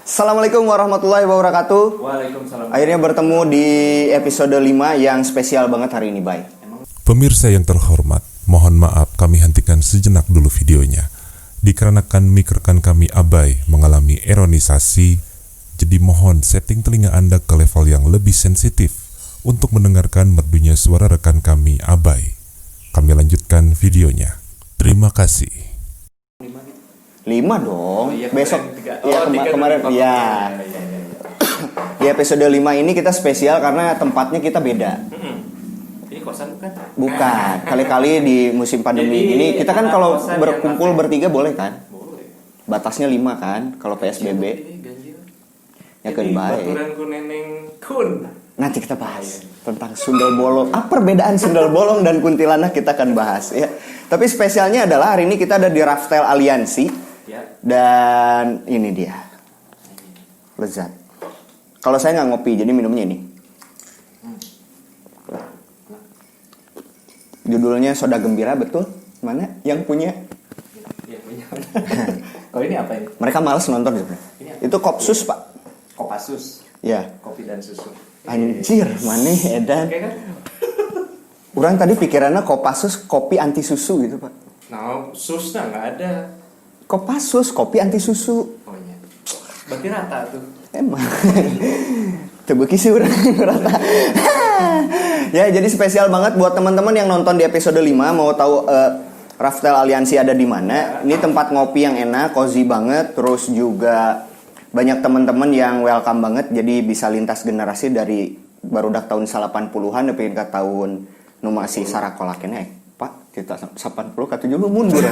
Assalamualaikum warahmatullahi wabarakatuh. Waalaikumsalam. Akhirnya bertemu di episode 5 yang spesial banget hari ini, Bay. Pemirsa yang terhormat, mohon maaf kami hentikan sejenak dulu videonya. Dikarenakan mic rekan kami abai mengalami eronisasi, jadi mohon setting telinga Anda ke level yang lebih sensitif untuk mendengarkan merdunya suara rekan kami abai. Kami lanjutkan videonya. Terima kasih. 5 dong. Iya, Besok kemarin kemarin tiga. ya. Di episode 5 ini kita spesial karena tempatnya kita beda. Ini kosan bukan? Bukan. Kali-kali di musim pandemi Jadi, ini kita kan anak kalau kosan berkumpul yang bertiga boleh kan? Boleh. Batasnya 5 kan kalau PSBB. Ganjil. Ya kan baik. Baturan ku neneng kun. Nanti kita bahas tentang sundel bolong. Apa perbedaan sundel bolong dan kuntilanak kita akan bahas ya. Tapi spesialnya adalah hari ini kita ada di Raftel Aliansi. Ya. Dan ini dia. Lezat. Kalau saya nggak ngopi, jadi minumnya ini. Judulnya Soda Gembira, betul? Mana yang punya? Ya punya. Oh ini apa ini? Mereka males nonton sebenarnya. Ini apa? Itu Kopsus, Pak. Kopassus. Ya. Kopi dan susu. Anjir, maneh edan. Oke kan? Orang tadi pikirannya Kopassus kopi anti susu gitu, Pak. Nah, susnya nggak ada. Kopassus kopi anti susu. Oh iya. Berarti rata tuh. Emang. Tebuki sih orang rata. Ya, jadi spesial banget buat teman-teman yang nonton di episode 5 mau tahu Raftel Aliansi ada di mana. Ini tempat ngopi yang enak, cozy banget, terus juga banyak teman-teman yang welcome banget. Jadi bisa lintas generasi dari barudak tahun 80-an sampai ke tahun nu masih sarakolakena Pak, kita 80 ke 70 mundur.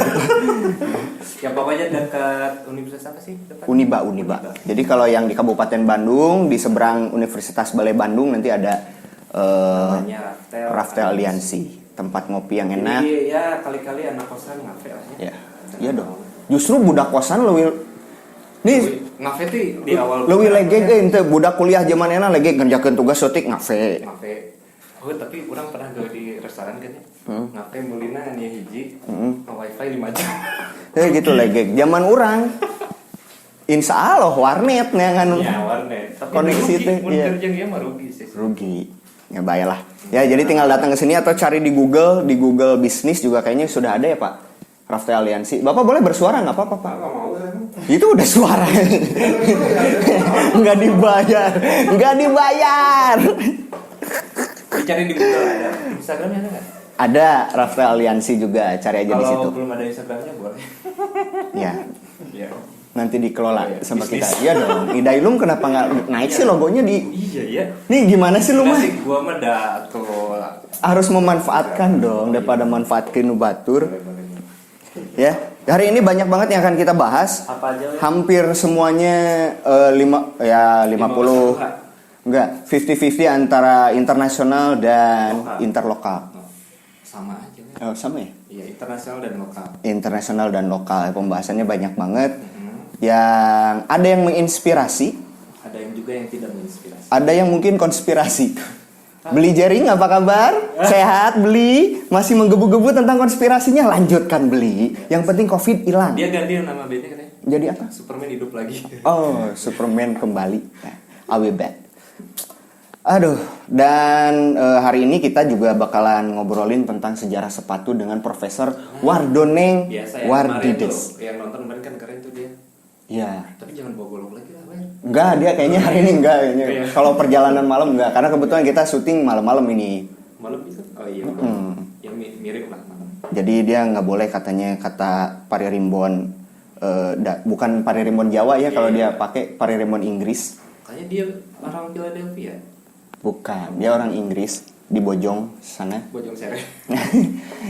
Ya pokoknya dekat universitas apa sih? Dekat? Uniba. Jadi kalau yang di Kabupaten Bandung di seberang Universitas Balai Bandung nanti ada Namanya Raftel Aliansi, tempat ngopi yang enak. Jadi ya kali-kali anak kosan ngafe lah ya. Ya, iya dong. Justru budak kosan leuwih nih Ngafe tuh di awal leuwih legeg ente budak kuliah zaman enak legeg ngerjakeun tugas sotik ngafe. Ngafe. Oh tapi orang pernah gawe di restoran kan ya. Ngafe mulina nya hiji. Wifi 5 jam. Gitu legeg. Zaman orang Insya Allah warnet ngan Ya warnet. Tapi koneksi rugi, teh mun iya. kerja dia mah rugi sih. Rugi. Ya baiklah. Ya jadi tinggal datang ke sini atau cari di Google bisnis juga kayaknya sudah ada ya Pak. Raftel Aliansi. Bapak boleh bersuara nggak apa-apa Pak? Enggak mau. Itu udah suara. Nggak dibayar. Dicari di Google ada. Instagramnya ada nggak? Ada Raftel Aliansi juga, cari aja di situ. Kalau belum ada Instagramnya boleh. Ya, Ya. nanti dikelola Iya, sama bisnis. kita. Iya dong. Idailum kenapa nggak naik sih logonya di? Iya ya. Nih gimana sih lu mah? Nasi gua mah dato. Harus memanfaatkan dong daripada manfaatkan nubatur. Ya, hari ini banyak banget yang akan kita bahas. Apa aja? Hampir semuanya 50. Enggak, 50-50 antara internasional dan Lokal. interlokal. Sama aja. Kan? Oh, sama ya? Iya, internasional dan lokal. Internasional dan lokal. Pembahasannya banyak banget. Yang ada yang menginspirasi, Ada yang juga yang tidak menginspirasi. ada yang mungkin konspirasi. Beli Jering apa kabar? Sehat Beli? Masih menggebu-gebu tentang konspirasinya? Lanjutkan Beli. Yang penting Covid hilang. Dia ganti nama bandnya katanya. Jadi apa? Superman hidup lagi. Oh, Superman kembali. I'll be back. Aduh, dan hari ini kita juga bakalan ngobrolin tentang sejarah sepatu dengan Profesor Wardoneng Biasa yang kemarin tuh, Wardides. yang nonton kemarin kan keren tuh dia. Iya. Tapi jangan bawa golok lagi lah, Wer. Enggak, dia kayaknya hari ini enggak kayaknya. Iya. Kalau perjalanan malam enggak, karena kebetulan kita syuting malam-malam ini. Malam itu? Oh iya, malam. Ya mirip lah malam. Jadi dia nggak boleh katanya kata Paririmbon bukan Paririmbon Jawa ya kalau dia pakai Paririmbon Inggris. Kayaknya dia orang Philadelphia. Bukan, dia orang Inggris di Bojong sana. Bojong Sere.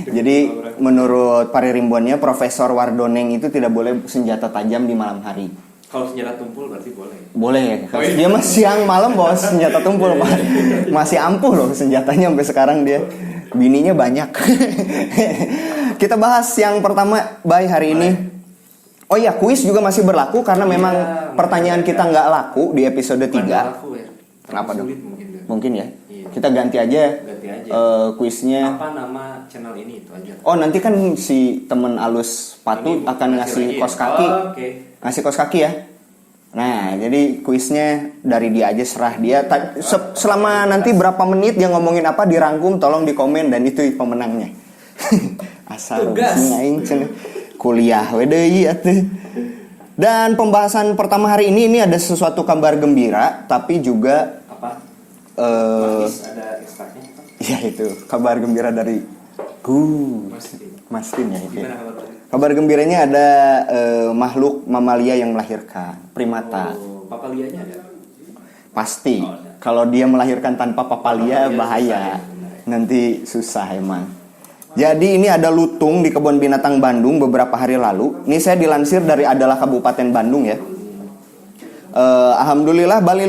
Jadi menurut Paririmbonnya Profesor Wardoneng itu tidak boleh senjata tajam di malam hari. Kalau senjata tumpul berarti boleh. Boleh. Oh, iya. Dia mah siang malam bawa senjata tumpul, Pak. Masih ampuh loh senjatanya sampai sekarang dia. Bininya banyak. Kita bahas yang pertama hari ini. Oh iya, kuis juga masih berlaku karena memang pertanyaan kita nggak laku di episode 3. Laku, ya. Kenapa dong? Sulit mungkin. Mungkin ya. Iya. Kita ganti aja. Kuisnya. Apa nama channel ini itu aja. Oh, nanti kan si temen alus Patu Ini akan ngasih lagi. kos kaki. Oh, oke. Ngasih kos kaki ya. Nah, jadi kuisnya dari dia aja, serah dia. Selama nanti berapa menit dia ngomongin apa dirangkum, tolong di komen dan itu pemenangnya. Asal aing cenah kuliah we deui atuh. Dan pembahasan pertama hari ini ada sesuatu kabar gembira, tapi juga Apa? Ada ekstraknya apa? ya itu kabar gembira dari Mas Tin ya itu. Gimana kabar tadi? Kabar gembiranya ada makhluk mamalia yang melahirkan, primata. Oh, papalianya ada? Pasti. Kalau dia melahirkan tanpa papalia bahaya. Susah, ya, Nanti susah emang. Jadi ini ada lutung di Kebun Binatang Bandung beberapa hari lalu. Ini saya dilansir dari Adalah Kabupaten Bandung ya. Alhamdulillah Bayi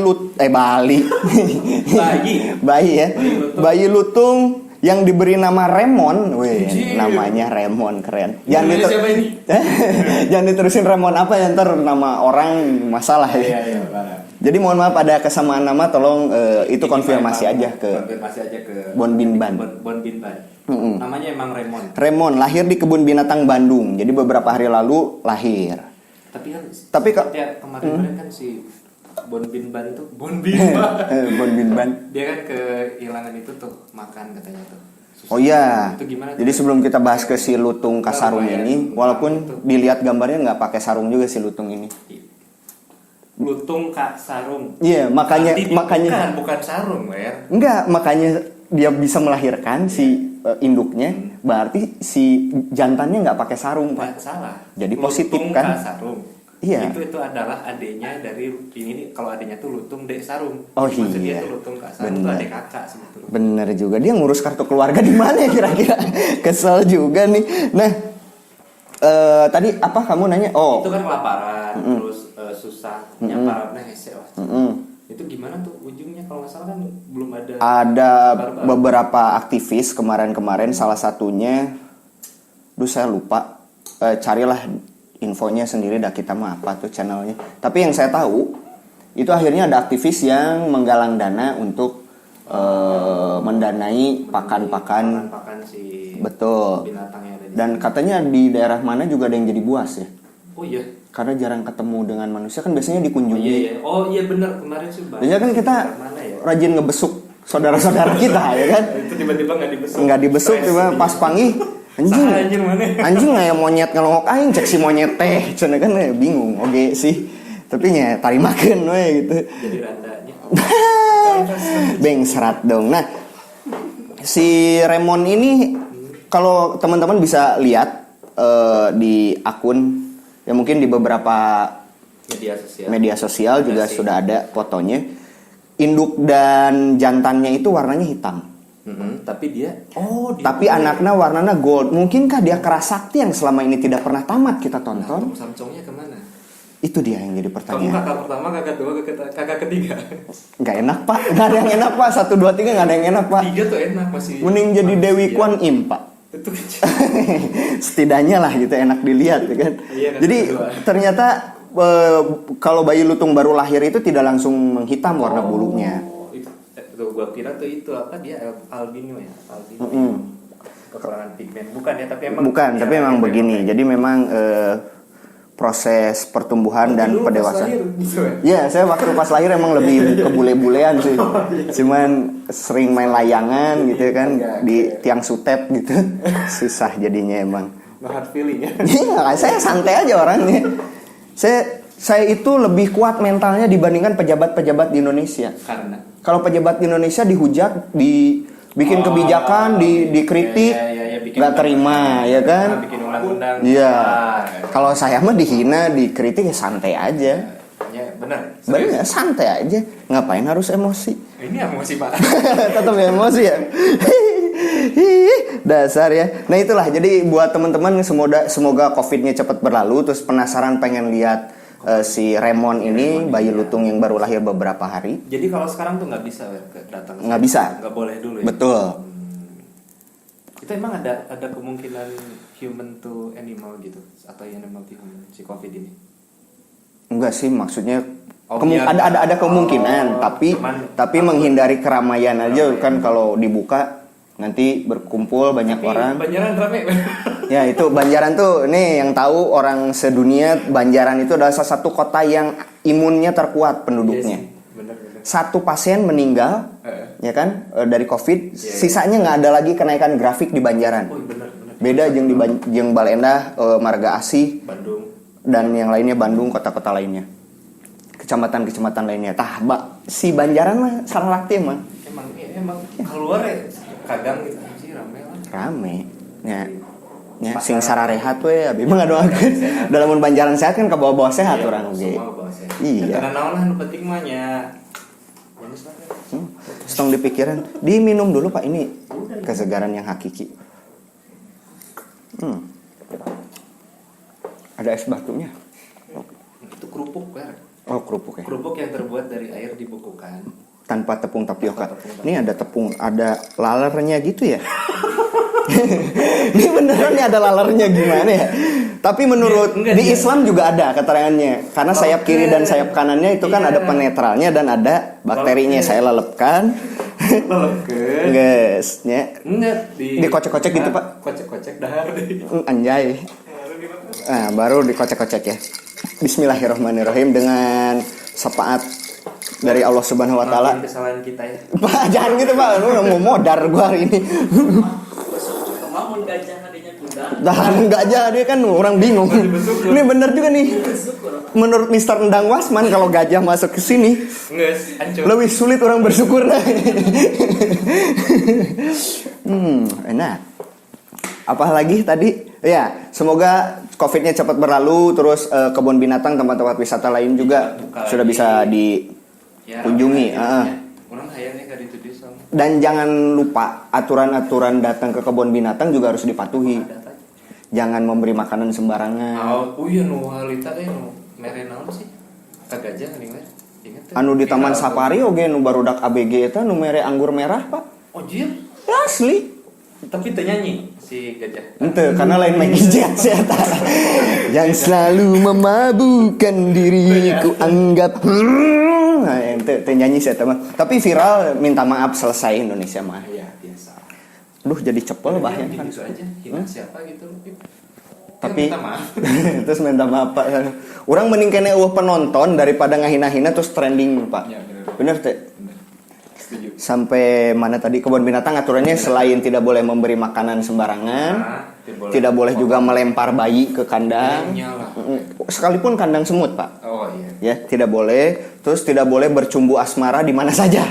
ya. Bayi lutung yang diberi nama Remon, namanya Remon keren. Jangan diterusin Remon apa ya, ntar nama orang masalah ya. Iya, Jadi mohon maaf ada kesamaan nama, tolong itu konfirmasi aja ke Bon Binban. Bon Binban. Namanya emang Remon. Remon lahir di Kebun Binatang Bandung. Jadi beberapa hari lalu lahir. Tapi kemarin kan si Bon Binban tuh Bon Binban. Dia kan kehilangan itu tuh makan katanya tuh. Oh iya. Itu gimana? Jadi sebelum kita bahas ke si lutung kasarung ini, walaupun dilihat gambarnya nggak pakai sarung juga si lutung ini. Lutung kak sarung. Iya, makanya bukan sarung, ya. Enggak, makanya dia bisa melahirkan si induknya, berarti si jantannya nggak pakai sarung, Pak. Salah. Jadi positif lutung kan? Kak sarung. Iya. Itu adalah adiknya dari ini, kalau adiknya tuh lutung dek sarung. Oh Maksudnya iya. itu lutung kak sarung itu adik kakak sebetulnya. Bener juga, dia ngurus kartu keluarga di mana ya kira-kira? Kesel juga nih. Nah, tadi apa kamu nanya? Oh. Itu kan kelaparan, terus susah, nyaparapnya hese lah. Itu gimana tuh ujungnya, kalau nggak salah kan belum ada. Ada beberapa aktivis kemarin-kemarin, salah satunya, saya lupa. Carilah infonya sendiri, dah kita mah apa tuh channelnya. Tapi yang saya tahu itu akhirnya ada aktivis yang menggalang dana untuk mendanai pakan si betul. binatang yang ada di Dan katanya di daerah mana juga ada yang jadi buas ya. Oh iya. Karena jarang ketemu dengan manusia, kan biasanya dikunjungi. Oh iya benar, kemarin sih Bang. Biasanya kan kita rajin ngebesuk saudara-saudara kita ya kan. Itu tiba-tiba nggak dibesuk tiba pas panggih anjing kayak monyet ngelongok aing cek si monyet teh cenah kan bingung oge sih, tapi nya tari makan we gitu. Jadi randanya Beng serat dong. Nah, si Remon ini kalau teman-teman bisa lihat di akun ya, mungkin di beberapa media sosial juga sudah ada fotonya. Induk dan jantannya itu warnanya hitam. Tapi dia tapi anaknya warnanya gold. Mungkinkah dia kerasakti yang selama ini tidak pernah tamat kita tonton? Samsungnya kemana? Itu dia yang jadi Kamu pertanyaan. kakak pertama, kakak dua, kakak ketiga. Nggak enak Pak, nggak ada yang enak Pak. 1, 2, 3 nggak ada yang enak Pak. 3 tuh enak masih. Mending jadi Dewi Kwan Im Pak. Itu kecil. Setidaknya lah gitu, enak dilihat ya kan. Iya, kan, Jadi kedua. ternyata kalau bayi lutung baru lahir itu tidak langsung menghitam warna bulunya. Itu gua kira tuh itu apa, dia albino ya, albino. Kekurangan pigmen bukan ya, tapi emang bukan, tapi memang begini. Jadi memang proses pertumbuhan dan pendewasaan. Ya, saya waktu pas lahir emang lebih ke bule-bulean sih. Cuman sering main layangan gitu kan di tiang sutep gitu. Susah jadinya emang. No hard feeling ya. Iya, saya santai aja orangnya. Saya itu lebih kuat mentalnya dibandingkan pejabat-pejabat di Indonesia. Karena kalau pejabat di Indonesia dihujat, dibikin kebijakan, dikritik, nggak terima, ya kan? Bikin undang-undang. Iya. Kalau saya mah dihina, dikritik ya santai aja. Ya benar. Bener, santai aja. Ngapain harus emosi? Ini emosi Pak. Tetap emosi ya. Dasar ya. Nah itulah. Jadi buat teman-teman semoga COVID-nya cepat berlalu. Terus penasaran pengen lihat si Remon ini, bayi lutung yang baru lahir beberapa hari. Jadi kalau sekarang tuh nggak bisa datang. Nggak bisa. Nggak boleh dulu ya. Betul. Itu emang ada kemungkinan human to animal gitu, atau animal to human si COVID ini? Enggak sih, maksudnya biar, ada kemungkinan, tapi menghindari keramaian aja kan. Kalau dibuka nanti berkumpul banyak orang. Banjaran rame. Ya itu Banjaran tuh nih yang tahu orang sedunia, Banjaran itu adalah salah satu kota yang imunnya terkuat penduduknya. Iya sih, bener. Satu pasien meninggal, ya kan, dari COVID, sisanya nggak ada lagi kenaikan grafik di Banjaran. Oh, bener. Beda jeung di jeung Balendah, Marga Asih, Bandung, dan yang lainnya Bandung, kota-kota lainnya, kecamatan-kecamatan lainnya. Si Banjaran mah salah lakti mah. Emang keluar ya kadang gitu sih Rame. Ya, sing sararehat we abi mah ngadoakeun. Dalam Banjaran sehat kan kabawa-bawa sehat orang oge. Iya. Karena naon lah nu penting mah nya. Stong dipikiran, diminum dulu Pak, ini kesegaran yang hakiki. Ada es batunya. Itu kerupuk kan. Oh, kerupuk ya. Kerupuk yang terbuat dari air dibukukan Tanpa tepung tapioka. Ini ada tepung, ada lalernya gitu ya. Ini beneran nih ada lalernya gimana ya? Tapi menurut di Islam juga ada keterangannya. Karena sayap kiri dan sayap kanannya itu kan ada penetralnya dan ada bakterinya. Saya lelepkan. Guys, ya. Enggak dikocek-kocek gitu, Pak. Kocek-kocek dahar deh. Anjay. Nah, baru dikocek-kocek ya. Bismillahirrahmanirrahim dengan syafaat dari Allah Subhanahu wa taala. Kesalahan kita ya. Pak, jangan gitu, Pak. Lu mau modar gua hari ini. Kemamun gajah adanya kuda. Gajah dia kan orang bingung. Ini bener juga nih. Menurut Mr. Endang Wasman kalau gajah masuk ke sini, lebih sulit orang bersyukur. Enak. Apalagi tadi? Ya, semoga COVID-nya cepat berlalu. Terus kebun binatang, tempat-tempat wisata lain juga sudah bisa dikunjungi. Orang kayaknya gak dituduh sama. Dan jangan lupa aturan-aturan datang ke kebun binatang juga harus dipatuhi. Jangan memberi makanan sembarangan. Oh iya nu halita nu mere naon sih? Ka gajah geuning we. Ingat. Anu di Taman Safari oge nu barudak ABG eta nu mere anggur merah, Pak. Oh jir. Asli. Tapi teu nyanyi si gajah. Ente karena lain Michael Jackson eta. Yang selalu memabukkan diriku anggap. Nah, ente nyanyi saya mah. Tapi viral minta maaf selesai Indonesia mah. Iya, biasa. Duh jadi cepel bahaya kan. Gitu aja. Hina siapa gitu. Tapi minta maaf. Terus minta maaf Pak. Orang mending kene penonton daripada ngahina-hina terus trending Pak. Ya, bener teh. Setuju. Sampai mana tadi kebun binatang aturannya selain tidak boleh memberi makanan sembarangan, tidak boleh juga melempar bayi ke kandang. Sekalipun kandang semut, Pak. Oh iya. Ya, tidak boleh. Terus tidak boleh bercumbu asmara di mana saja.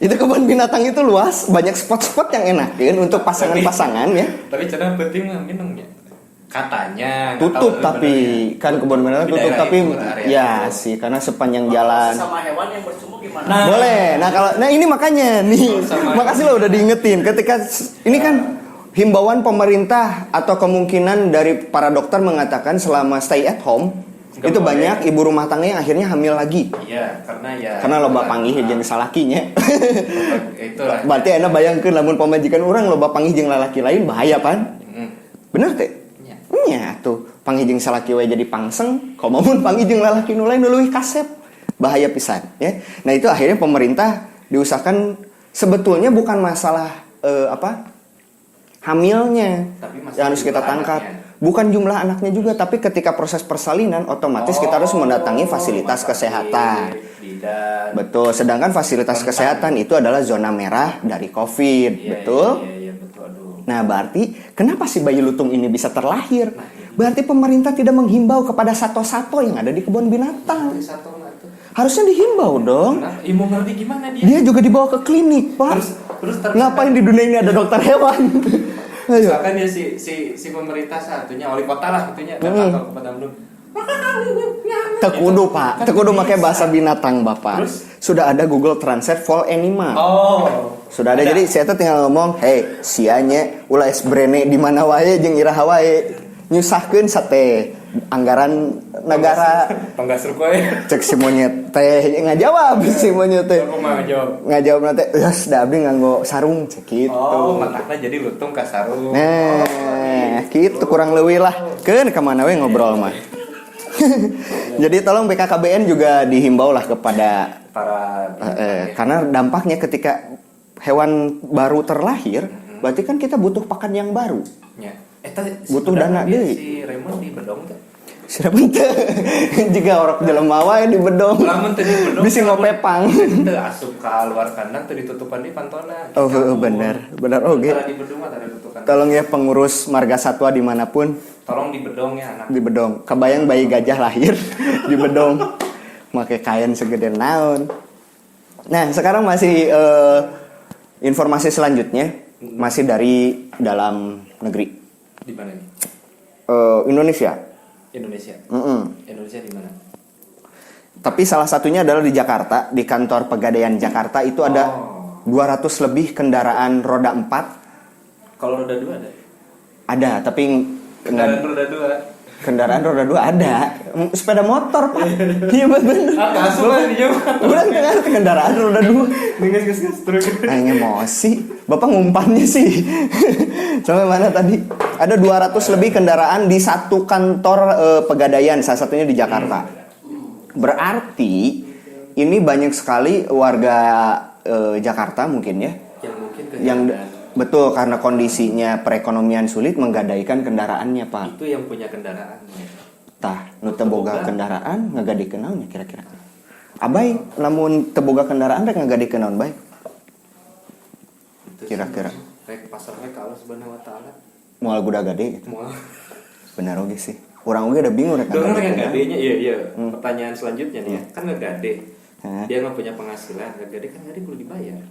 Itu kebun binatang itu luas, banyak spot-spot yang enak kan untuk pasangan-pasangan ya. Tapi cara penting mah minumnya. Katanya tutup tapi kan kebun binatang tutup tapi ya sih karena sepanjang jalan Sama hewan yang bercumbu gimana? boleh. Nah ini makanya nih makasih lo udah diingetin ketika ini kan himbauan pemerintah atau kemungkinan dari para dokter mengatakan selama stay at home itu banyak ibu rumah tangga yang akhirnya hamil lagi. Iya, karena loba panggih jeung salakinya. Itulah. Berarti enak bayangkeun lamun pamajikan orang loba panggih jeung lalaki lain bahaya pan. Bener teh? Nya tuh panggih jeung salaki we jadi pangseng, komamun panggih jeung lalaki nu lain leuwih kasep. Bahaya pisan ya. Nah, itu akhirnya pemerintah diusahakan sebetulnya bukan masalah hamilnya yang harus kita tangkap. Bukan jumlah anaknya juga, tapi ketika proses persalinan otomatis kita harus mendatangi fasilitas kesehatan. Betul, sedangkan fasilitas kesehatan itu adalah zona merah dari COVID, betul? Iya, betul. Nah, berarti kenapa si bayi lutung ini bisa terlahir? Berarti pemerintah tidak menghimbau kepada sato-sato yang ada di kebun binatang. Harusnya dihimbau dong. Mau ngerti gimana dia? Dia juga dibawa ke klinik, Pak. Terus ngapain di dunia ini ada dokter hewan? Misalkan ya si pemerintah satunya wali kota lah itunya datang ke Bandung. Tekudu Pak, tekudu pakai bahasa binatang Bapak. Terus? Sudah ada Google Translate for animal. Oh. Sudah ada. Jadi saya tuh tinggal ngomong, "Hey, sianya ulah es brene di mana wae jeung iraha wae." Nyusahkeun sate anggaran negara. Penggasur kowe. Cek si monyet teh ngajawab si monyet teh. Aku mah jawab. Ngajawab nanti, "Yos, da abdi nganggo sarung cek gitu." Oh, matakna jadi lutung ka sarung. Nah, gitu kurang leuwih lah. Keun ka mana we ngobrol mah. Jadi tolong BKKBN juga dihimbau lah kepada para karena dampaknya ketika hewan baru terlahir, berarti kan kita butuh pakan yang baru. Ya. Butuh dana deui. Si Raymond di Bedong tuh. Sudah bentar. Jika orang jelema wae di bedong. Lamun teu di bedong. Bisa ngopepang. Teu asup ka luar kandang teu ditutupan di pantona. Oh, bener oke. Tara di bedong mah tara tutupan. Tolong ya pengurus marga satwa dimanapun Tolong di bedong ya anak. di bedong. Kebayang bayi gajah lahir di bedong, make kain segede naon. Nah sekarang masih informasi selanjutnya masih dari dalam negeri. Di mana nih? Indonesia. Indonesia. Indonesia di mana? Tapi salah satunya adalah di Jakarta, di kantor Pegadaian Jakarta itu ada 200 lebih kendaraan roda 4. Kalau roda 2 ada? Ada, tapi Kendaraan roda 2. kendaraan roda 2 ada. Sepeda motor, Pak. Iya bener. Kasus lah dia. Udah ngerti kendaraan roda 2. Gas terus. Aing emosi. Bapak ngumpannya sih. Sampai mana tadi? Ada 200 lebih kendaraan di satu kantor Pegadaian, salah satunya di Jakarta. Berarti ini banyak sekali warga Jakarta mungkin ya. Yang betul karena kondisinya perekonomian sulit menggadaikan kendaraannya, Pak. Itu yang punya kendaraan. Tah, nu teu boga kendaraan ngagadikeun naon kira-kira? Abai lamun teu boga kendaraan rek ngagadikeun naon bae? Kira-kira. Rek pasar rek ka Allah Subhanahu wa taala. Moal guda gade gitu. Moal. Benar oge sih. Urang oge udah bingung rek Dengan ngagadikeun. gadenya iya. Pertanyaan selanjutnya nih, kan ngegade. Hah? Dia nggak punya penghasilan, ngegade kan ngade kudu dibayar.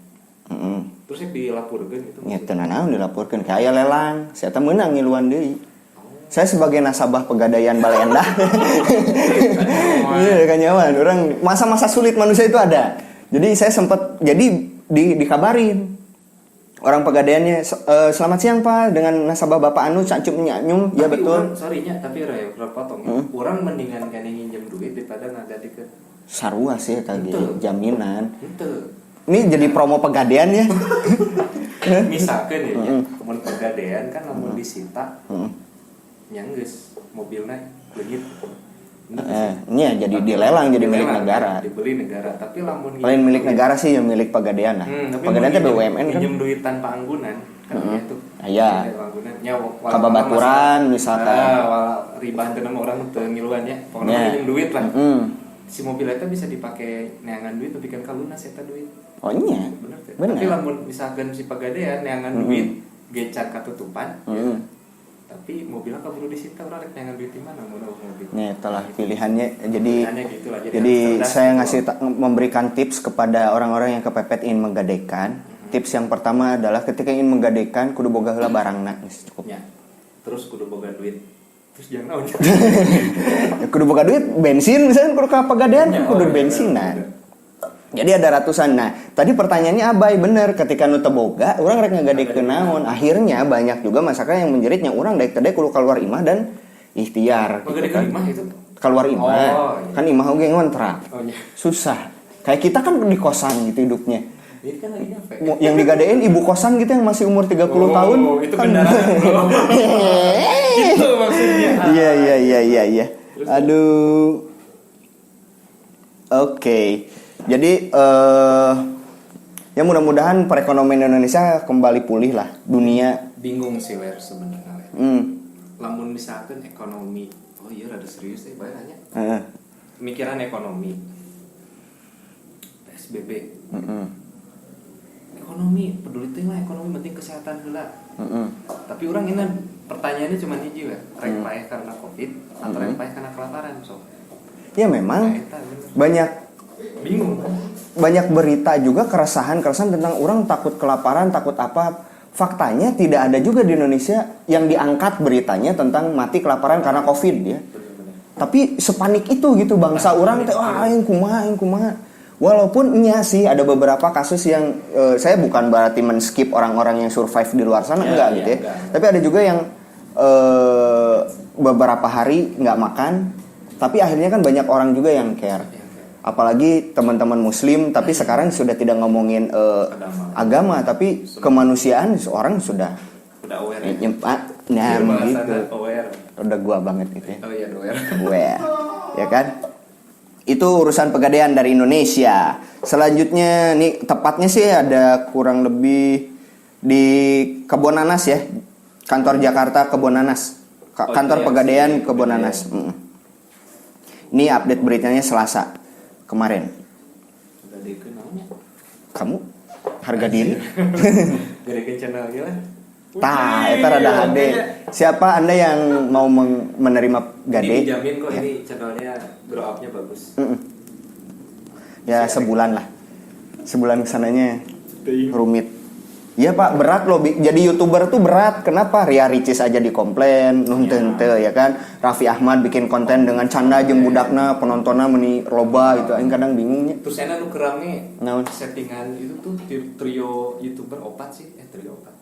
Terus yang dilapurkeun gitu. Nya teu naon dilaporkeun ka aya lelang, saya teh meunang ngiluan deui. Saya sebagai nasabah Pegadaian Baleendah. Iya kan nyaman, orang masa-masa sulit manusia itu ada. Jadi saya sempat dikabarin orang Pegadaiannya, selamat siang Pak, dengan nasabah Bapak Anu Cacup Nyanyum. Ya betul. Tapi Ray, potong. Orang mendingan kan nginjem duit daripada ngagadikeun. Sarua sih tadi jaminan. Henteu. Ini jadi promo Pegadaian ya. Misalkan ya, mun Pegadaian kan lamun disita. Nya geus mobilna leungit. Nya jadi dilelang jadi milik negara. Dibeli negara, tapi lamun Lain milik negara sih yang milik Pegadaian lah. Pegadaian teh BUMN kan. Pinjem duit tanpa anggunan kan gitu. Iya. Nya Kababaturan misalkan. Ribahan teh orang teu ngiluan ya. Pokona pinjem duit lah. Si mobil eta bisa dipakai neangan duit tapi kan kalunas eta duit. Oh iya. Bener. Tapi lamun misalkan si Pegadaian neangan duit gecan katutupan. Tapi mobilnya kaburu disita urang rek neangan duit di mana mun mobil. Nih, telah pilihannya jadi Gitulah, jadi saya memberikan tips kepada orang-orang yang kepepet ingin menggadaikan. Tips yang pertama adalah ketika ingin menggadaikan kudu boga heula barangna cukup. Ya. Terus kudu boga duit. Terus jangan naon. Kudu boga duit bensin misalnya kudu ka Pegadaian kudu bensinan. Jadi ada ratusan. Nah, tadi pertanyaannya Abai bener ketika nu teu boga, urang rek ngagadikeun naon. Akhirnya banyak juga masyarakat yang menjeritnya urang daek teh kudu keluar imah dan ikhtiar. Ngagadikeun imah itu. Keluar imah. Iya. Kan imah oge ngontrak. Oh iya. Susah. Kayak kita kan di kosan gitu hidupnya. Ini kan lagi nyampe. Yang digadein ibu kosan gitu yang masih umur 30 tahun. Oh, itu kendaraan. Itu maksudnya. Iya. Aduh. Oke. Jadi ya mudah-mudahan perekonomian Indonesia kembali pulih lah. Dunia Bingung sih Ler sebenarnya. Lamun misalkan ekonomi. Oh iya rada serius deh bayarnya. Pemikiran ekonomi. PSBB. Ekonomi peduli teh lah ekonomi penting kesehatan heula. Tapi orang ini pertanyaannya cuma hiji we, rek paeh karena Covid atau rek paeh karena kelaparan so. ya memang banyak berita juga keresahan tentang orang takut kelaparan, takut apa. Faktanya tidak ada juga di Indonesia yang diangkat beritanya tentang mati kelaparan karena Covid ya. Tapi sepanik itu gitu bangsa orang teh aing kumaha. Walaupun nya sih ada beberapa kasus yang saya bukan berarti men-skip orang-orang yang survive di luar sana enggak gitu ya. Tapi ada juga yang beberapa hari nggak makan, tapi akhirnya kan banyak orang juga yang care. Apalagi teman-teman muslim, tapi sekarang sudah tidak ngomongin agama, tapi kemanusiaan orang sudah aware. Nah gitu. Udah gua banget gitu ya. Oh iya, aware. Ya kan? Itu urusan Pegadaian dari Indonesia. Selanjutnya nih tepatnya sih ada kurang lebih di Kebonanas ya. Kantor Jakarta Kebonanas. Kantor Pegadaian Kebonanas. Ini update beritanya Selasa kemarin. Udah dikeun naonnya. Kamu harga diri? Gedekeun channel ge lah. Tah, eta rada hade. Siapa Anda yang mau menerima gade? Ini dijamin kok Ya. ini channelnya grow up-nya bagus. Ya sebulan lah. Sebulan kesananya rumit. Iya Pak, berat loh. Jadi YouTuber tuh berat. Kenapa? Ria Ricis aja dikomplain, nuntente ya kan. Raffi Ahmad bikin konten dengan canda jeung budakna, penontonnya meni loba gitu. Aing kadang bingungnya. Terus enak nu kerame Naon? settingan itu tuh trio YouTuber opat sih. Trio opat.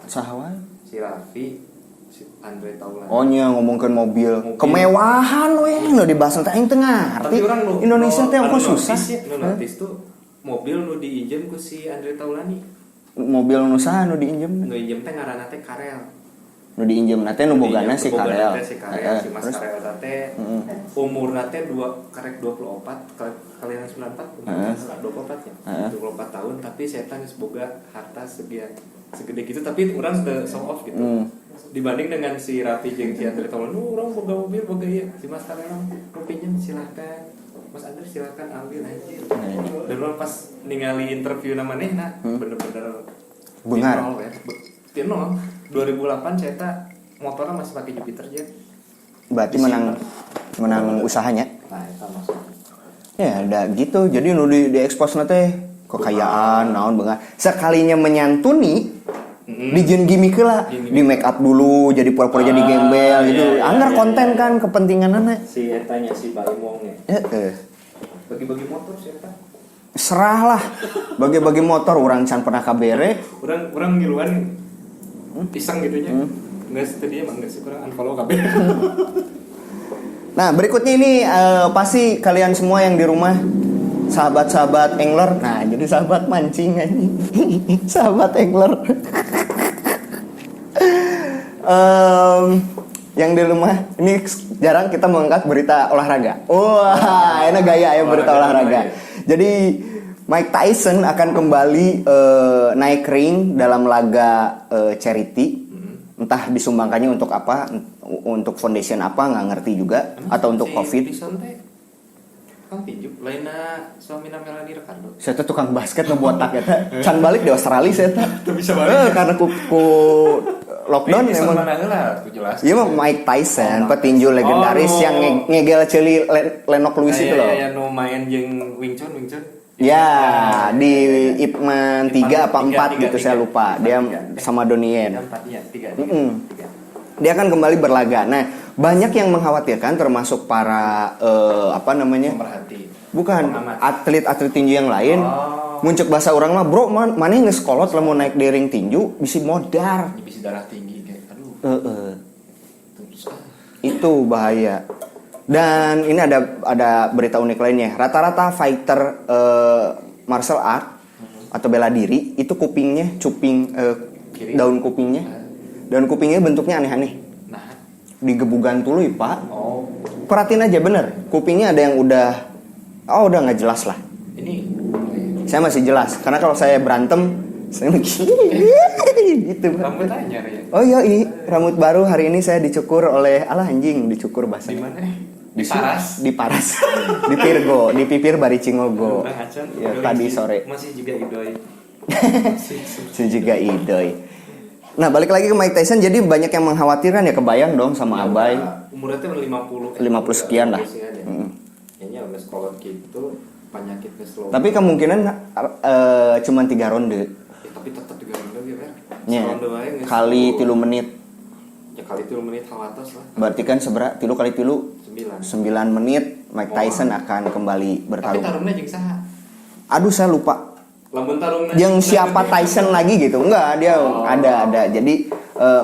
Saha wae? Si Raffi, si Andre Taulani. Oh nya ngomongkeun mobil. Kemewahan we nu dibahas teh aing teu ngarti. Indonesia teh ongkos susah. Nu notis tuh mobil nu diinjem ku si Andre Taulani. Mobil nu saha nu diinjem? Nu injem teh ngaranna teh Karel. Nu diinjem teh nu bogana si Karel. Si Karel, si Mas Karel teh umurna teh karek 24 kalian 94 24 ya. 24 tahun tapi setan geus boga harta segede gitu tapi urang teu show off gitu. Dibanding dengan si Raffi jeung si Andre Taulani, urang boga mobil boga ieu. Si Mas Karel nu pinjem silahkan. Mas Andre silahkan ambil anjir. Dan orang pas ningali interview namanya bener-bener Bengar. Tino 2008 saya motornya masih pakai Jupiter Jet. Berarti menang usahanya. Nah, itu maksudnya. Ya ada gitu. Jadi nu di expose teh kekayaan naon beungar. Sekalinya menyantuni dijieun gimmick lah, di make up dulu jadi pura-pura jadi gembel gitu. Anggar konten kan kepentinganana. Si etanya si Baim Wong ya. Bagi-bagi motor sih eta. Serah lah. Bagi-bagi motor orang can pernah kabere. Urang ngiluan pisang gitu nya. Geus teu dia mah geus kurang unfollow kabeh. Nah, berikutnya ini pasti kalian semua yang di rumah sahabat-sahabat angler. Nah, jadi sahabat mancing anjing. Sahabat angler. Yang di rumah ini jarang kita mengangkat berita olahraga. Wah, enak gaya ya berita olahraga. Jadi Mike Tyson akan kembali naik ring dalam laga charity. Entah disumbangkannya untuk apa, untuk foundation apa nggak ngerti juga, atau untuk COVID. Kang tinju, lainnya suamina Melanie Ricardo. Saya tuh tukang basket ngebuat tak eta. Can balik di Australia saya tuh. Bisa balik. Karena ku lockdown emang. Iya mah Mike Tyson, petinju legendaris yang ngegel celi Lennox Lewis itu loh. Iya, nu main jeung Wing Chun. Ya, di Ip Man 3 apa 4 gitu saya lupa. Dia sama Donnie Yen. 3. Dia akan kembali berlaga. Nah, banyak yang mengkhawatirkan termasuk para Pemerhati. Bukan atlet-atlet tinju yang lain. Muncul bahasa orang mah, "Bro, mana geus kolot lamun naik di ring tinju bisi modar." Bisi darah tinggi kayak aduh. Itu bahaya. Dan ini ada berita unik lainnya. Rata-rata fighter martial art atau bela diri itu kupingnya cuping daun kupingnya. Daun kupingnya bentuknya aneh-aneh. Nah, Digebugan tuluy, Pak. oh. Perhatiin aja bener. Kupingnya ada yang udah nggak jelas lah. Ini Saya masih jelas karena kalau saya berantem saya gitu. rambut aja ya. Oh iya, rambut baru hari ini saya dicukur oleh dicukur bahasa. Di mana? Di Paras. Di Paras. Di Pirgo, di Pipir Baricingogo. Ya, tadi sore. Masih juga idoy. Masih juga idoy. Nah, balik lagi ke Mike Tyson, jadi banyak yang mengkhawatirkan ya, kebayang dong sama Abai. Umurnya tuh 50 sekian lah. Kayaknya udah sekolah gitu, penyakit slow. Tapi kemungkinan cuma 3 ronde. Tapi tetap 3 ronde ya, kan? Ya, kali 3 menit. Ya kali 3 menit hawatos lah. Berarti kan 3 kali 3 9 menit Mike Tyson akan kembali bertarung. Tapi tarungnya jeung saha? Aduh, saya lupa. Lamun tarungna Yang siapa Tyson lagi gitu. Enggak, dia ada. Jadi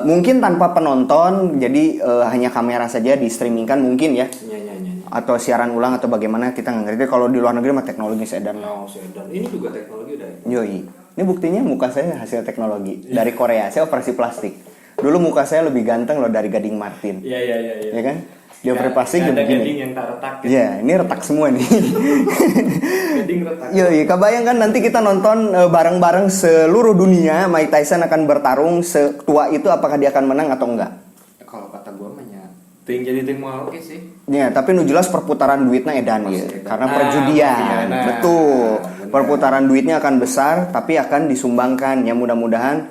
mungkin tanpa penonton, jadi hanya kamera saja di streamingkan mungkin ya. Iya. Atau siaran ulang atau bagaimana kita nggak ngerti. Kalau di luar negeri mah teknologi sedan. Sedan. Ini juga teknologi udah. Yoi. Ini buktinya muka saya hasil teknologi dari Korea. Saya operasi plastik. Dulu muka saya lebih ganteng loh dari Gading Martin. Iya. Ya kan? Dia operasi plastik jadi begini. Gading yang tak retak. Gitu. Iya, ini retak semua nih. Gading retak. Yoi, kebayang kan nanti kita nonton bareng-bareng seluruh dunia Mike Tyson akan bertarung setua itu, apakah dia akan menang atau enggak? Kalau kata gua mah nya ting jadi ting mau oke sih. Ya, tapi nu jelas perputaran duitnya edan ya, karena perjudian. nah, Betul. benar. Perputaran duitnya akan besar, tapi akan disumbangkan. Ya mudah-mudahan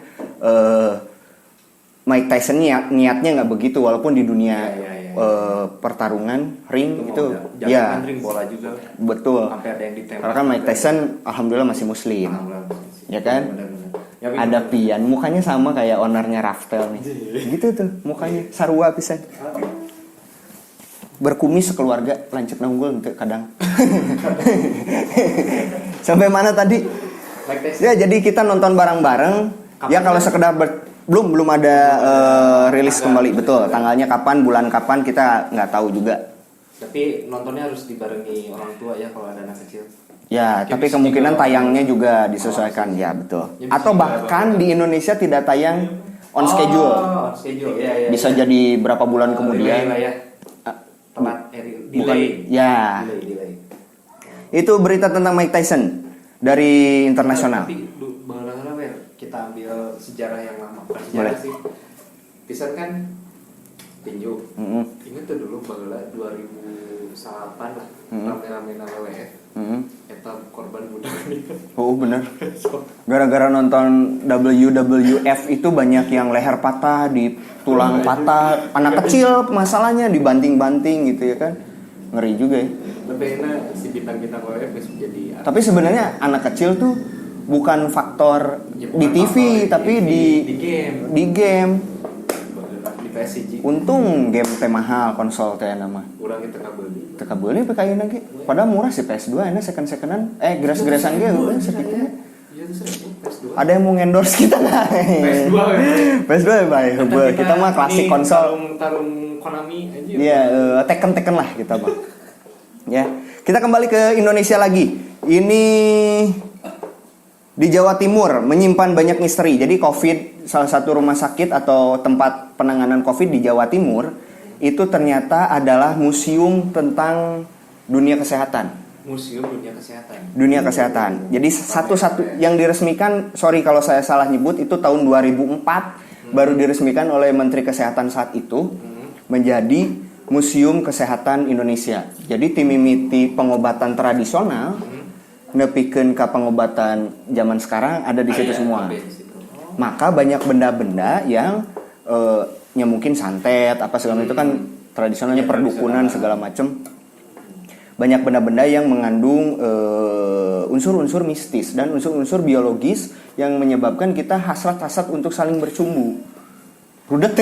Mike Tyson niatnya nggak begitu, walaupun di dunia pertarungan ring itu jangan ring bola juga. Betul. Sampai ada yang ditembak. Karena kan Mike Tyson alhamdulillah masih muslim. Ya kan? Benar-benar. Ya, Ada pian, mukanya sama kayak ownernya Raftel nih. Gitu tuh mukanya, sarua pisan. Berkumis sekeluarga, lanjut nanggul untuk kadang. Sampai mana tadi? Mike Tyson. Ya, jadi kita nonton bareng-bareng. Ya kalau sekedar belum ada rilis kembali, betul. Tanggalnya kapan, bulan kapan kita nggak tahu juga. Tapi nontonnya harus dibarengi orang tua ya kalau ada anak kecil. Ya, tapi kemungkinan tayangnya juga disesuaikan, ya betul. Atau bahkan di Indonesia tidak tayang on schedule. On schedule, ya. Bisa jadi berapa bulan kemudian. Delay lah ya. Telat, Bukan, delay. ya. Delay. Itu berita tentang Mike Tyson dari internasional. Tapi baheula we kita ambil sejarah yang lama. Bukan Boleh. sejarah sih. Pisan kan tinju. Ingat tuh dulu baheula 2008 lah. Rame-rame na WWF. Eta korban budak nih. Oh bener. Gara-gara nonton WWF itu banyak yang leher patah, di tulang patah. Anak kecil masalahnya dibanting-banting gitu ya kan. Ngeri juga ya. Tapi enak si bintang-bintang WWF bisa jadi. Tapi sebenarnya anak kecil tuh bukan faktor Ya, di bukan TV, faktor tapi TV, di di game. game. Di PSG. Untung game teh mahal konsol teh nama. Urang kita kabeli. Teka beuli pe kayeuna ge. Padahal murah sih PS2 enak second-secondan. Geras-gerasan ge eueuh segitu. Iya tuh PS2. Ada yang mau endorse kita nggak? PS2 ya. PS2 ya baik. Kita mah klasik ini konsol. Tarung Konami aja. Iya, Tekken lah kita mah. Ya, kita kembali ke Indonesia lagi. Ini di Jawa Timur menyimpan banyak misteri. Jadi COVID, salah satu rumah sakit atau tempat penanganan COVID di Jawa Timur itu ternyata adalah museum tentang dunia kesehatan. Museum Dunia Kesehatan. Dunia kesehatan. Jadi satu-satu yang diresmikan, sorry kalau saya salah nyebut, itu tahun 2004 baru diresmikan oleh Menteri Kesehatan saat itu menjadi Museum Kesehatan Indonesia. Jadi timimiti pengobatan tradisional nepikeun ka pengobatan zaman sekarang ada di situ semua. Maka banyak benda-benda yang ya mungkin santet apa segala itu kan tradisionalnya perdukunan segala macam. Banyak benda-benda yang mengandung unsur-unsur mistis dan unsur-unsur biologis yang menyebabkan kita hasrat-hasrat untuk saling bercumbu. Rudet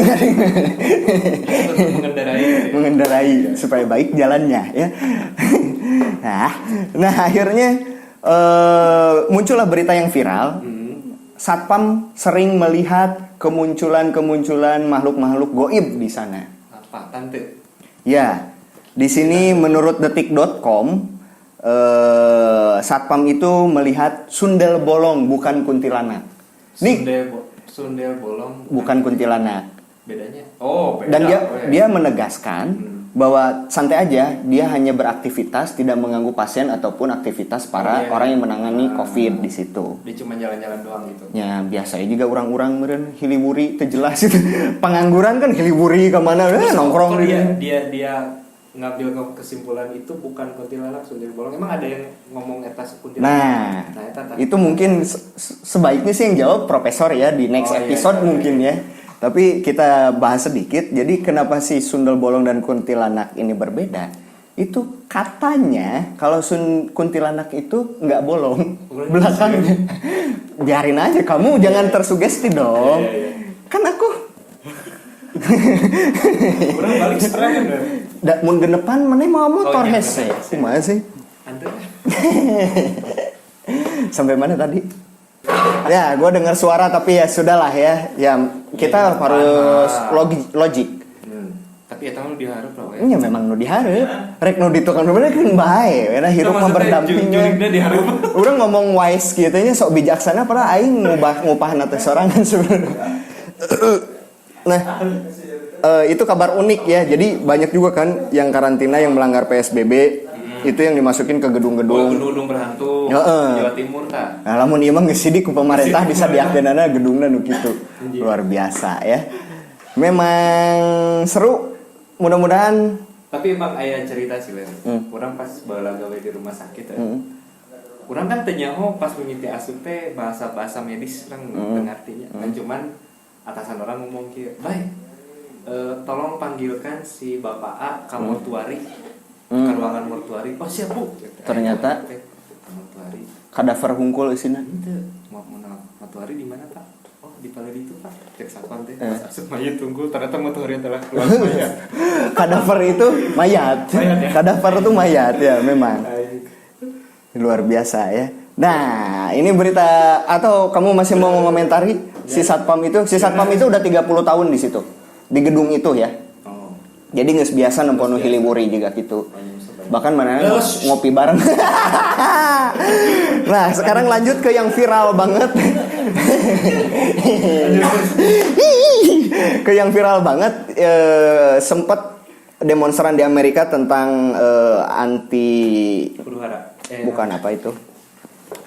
mengendarai supaya baik jalannya ya. Nah akhirnya muncullah berita yang viral. Satpam sering melihat kemunculan makhluk-makhluk goib di sana. Apa tante? Ya, di sini menurut detik.com Satpam itu melihat sundel bolong bukan kuntilanak. Sundel bolong bukan kuntilanak. Bedanya? Oh, beda. Dan dia menegaskan bahwa santai aja, dia hanya beraktivitas, tidak mengganggu pasien ataupun aktivitas para orang yang menangani COVID di situ. Dia cuma jalan-jalan doang gitu. Ya biasanya juga orang-orang meren hiliburi terjelas itu. Pengangguran kan hiliburi kemana nongkrong dia ngambil kesimpulan itu bukan kuntilanak sundel bolong. Emang ada yang ngomong etas kuntilanak? Nah itu mungkin sebaiknya sih yang jawab profesor ya di next episode mungkin ya. Tapi kita bahas sedikit. Jadi kenapa sih sundel bolong dan kuntilanak ini berbeda? Itu katanya kalau kuntilanak itu nggak bolong belakangnya. Biarin aja, kamu jangan tersugesti dong. Kan aku orang balik sekarang kan mun genepan mana mau motor hese. Kumaha sih? Sampai mana tadi? Ya, gue dengar suara tapi ya sudahlah ya. Ya kita harus logik. Tapi eta mah diharap loh ya. Nya memang nu dihareup. Rek nu ditukang bener kan bae, we hirup mah berdampingan. Urang ngomong wise kieu teh nya sok bijaksana padahal aing ngupahna teh sorangan sebenarnya. Nah, itu kabar unik ya. Jadi banyak juga kan yang karantina yang melanggar PSBB. Itu yang dimasukin ke gedung-gedung. Gedung berhantu. Jawa Timur tak. Nah, lamun ieu mah geus sidik ku pemerintah bisa diagenana gedungna nu kitu. Luar biasa ya. Memang seru. Mudah-mudahan Tapi emang aya cerita sih Len. Kurang pas baheula gawe di rumah sakit ya. Kurang kan teu nyaho pas mimiti asup teh bahasa-bahasa medis urang teu ngartinya. Kan cuman atasan orang ngomong kieu, "Baik, tolong panggilkan si Bapak A ke mortuari." Ke ruangan mortuari. "Oh, siap, Bu." Ternyata mortuari. kadaver hungkul isina. Itu mau mortuari di mana, Pak? Oh, di Paleri itu, Pak. Cek satpam teh. Pas asup mayat tunggu ternyata mortuari adalah keluar mayat. Kadaver itu mayat. Mayat, ya? Kadaver itu mayat ya memang. Luar biasa ya. Nah, ini berita atau kamu masih mau mengomentari si satpam itu? Si satpam itu udah 30 tahun di situ. Di gedung itu ya. Oh. Jadi geus biasa nempono hiliburi juga gitu. Bahkan mana ngopi bareng. Nah, sekarang lanjut ke yang viral banget. Ke yang viral banget sempet demonstran di Amerika tentang anti Huru-hara. bukan apa itu?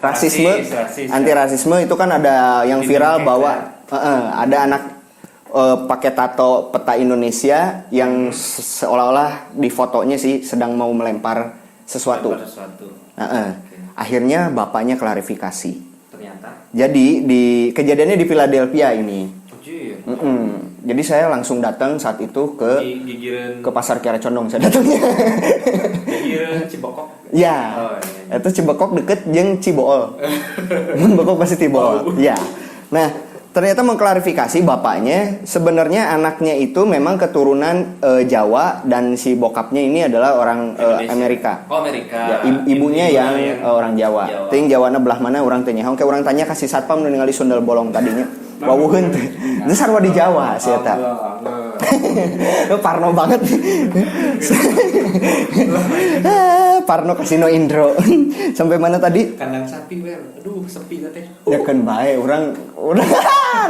Rasisme, Rasis. anti rasisme itu kan ada yang viral bahwa ada anak pakai tato peta Indonesia yang seolah-olah di fotonya sih sedang mau melempar sesuatu. Akhirnya bapaknya klarifikasi. Ternyata. Jadi kejadiannya di Philadelphia ini. Anjir. Jadi saya langsung datang saat itu Gigireun ke pasar Kiara Condong saya datangnya. Gigireun Cibokok. Ya, Oh, iya. itu Cibokok deket jeung Cibool. Bokok pasti Cibool. Ya. Nah, ternyata mengklarifikasi bapaknya sebenarnya anaknya itu memang keturunan Jawa dan si bokapnya ini adalah orang Amerika. Oh, Amerika. Ya, ibunya yang orang Jawa. Ting Jawana belah mana orang tanya. Oke, orang tanya kasih satpam nu ningali sundel bolong tadinya. Wawuheun teh. Itu sarwa di Jawa sih eta. Lu parno banget. Parno Kasino Indro. Sampai mana tadi? Kandang sapi wer. Aduh, sepi teh. Ya kan baik, orang udah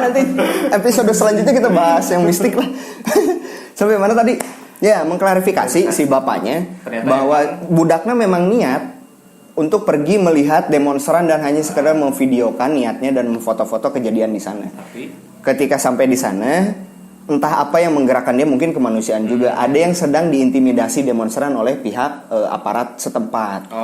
nanti episode selanjutnya kita bahas yang mistik lah. Sampai mana tadi? Ya, mengklarifikasi si bapaknya Ternyata bahwa budaknya memang niat untuk pergi melihat demonstran dan hanya sekedar memvideokan niatnya dan memfoto-foto kejadian di sana. Tapi Ketika sampai di sana, entah apa yang menggerakkan dia, mungkin kemanusiaan juga. Ada yang sedang diintimidasi demonstran oleh pihak aparat setempat.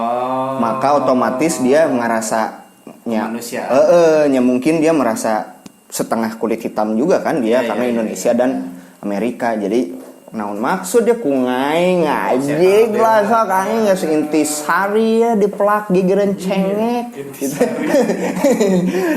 Maka otomatis dia merasanya Kemanusiaan. mungkin dia merasa setengah kulit hitam juga kan dia karena Indonesia dan Amerika. Jadi naon maksud dia kungai ngajig lah sok anjing geus intisari ya diplak gigireun cengek gitu.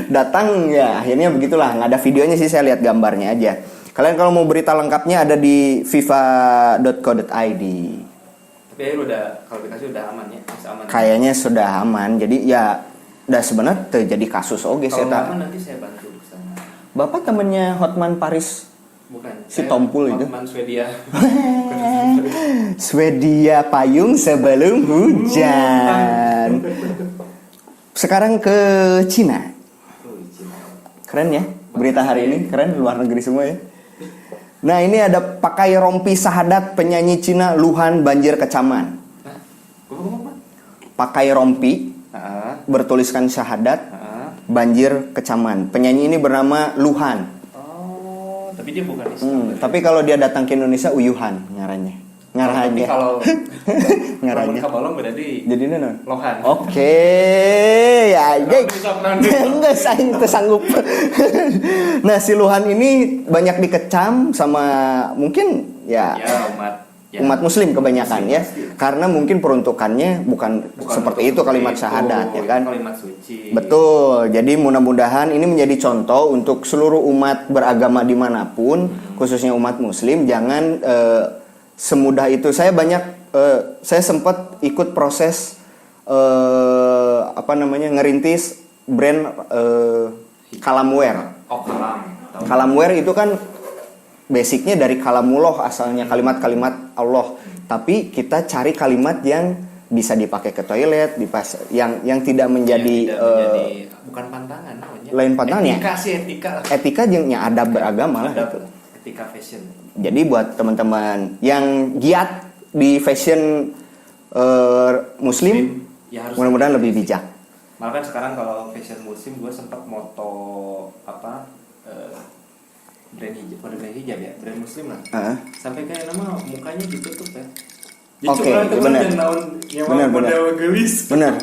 Datang ya akhirnya begitulah, nggak ada videonya sih, saya lihat gambarnya aja. Kalian kalau mau berita lengkapnya ada di fifa.co.id. Tapi akhirnya udah klarifikasi udah aman ya, masih aman. Kayaknya sudah aman. Jadi ya udah sebenarnya terjadi kasus oge Kalau saya. aman nanti saya bantu ke sana. Bapak temennya Hotman Paris Bukan. si Tompul itu. Hotman Swedia. Swedia payung sebelum hujan. Sekarang ke Cina. Keren ya berita hari ini, keren, luar negeri semua ya. Nah, ini ada pakai rompi sahadat penyanyi Cina Luhan banjir kecaman. Pakai rompi bertuliskan syahadat banjir kecaman. Penyanyi ini bernama Luhan. Tapi dia bukan Islam. Tapi kalau dia datang ke Indonesia Uyuhan ngarannya. Tapi kalau ngarannya. Kabalong berarti Jadi nana. Lohan. Oke, ya guys. Enggak saya sanggup. Nah, si Luhan ini banyak dikecam sama mungkin ya umat Muslim kebanyakan ya. Karena mungkin peruntukannya bukan seperti itu kalimat syahadat ya kan. Kalimat suci. Betul. Jadi mudah-mudahan ini menjadi contoh untuk seluruh umat beragama dimanapun, khususnya umat Muslim, jangan semudah itu. Saya sempat ikut proses ngerintis brand kalamwear. Oh, kalam. Kalamwear itu kan basicnya dari kalamullah, asalnya kalimat-kalimat Allah. Tapi kita cari kalimat yang bisa dipakai ke toilet, yang tidak menjadi bukan pantangan namanya. Lain pantangan ya? Etika yang adab beragama lah gitu. Etika fashion. Jadi buat teman-teman yang giat di fashion Muslim ya mudah-mudahan lebih bijak. Malah kan sekarang kalau fashion Muslim gue sempat moto brand hijab ya, brand Muslim lah. Sampai kayak nama mukanya ditutup ya. Oke, benar. Benar, benar. Benar.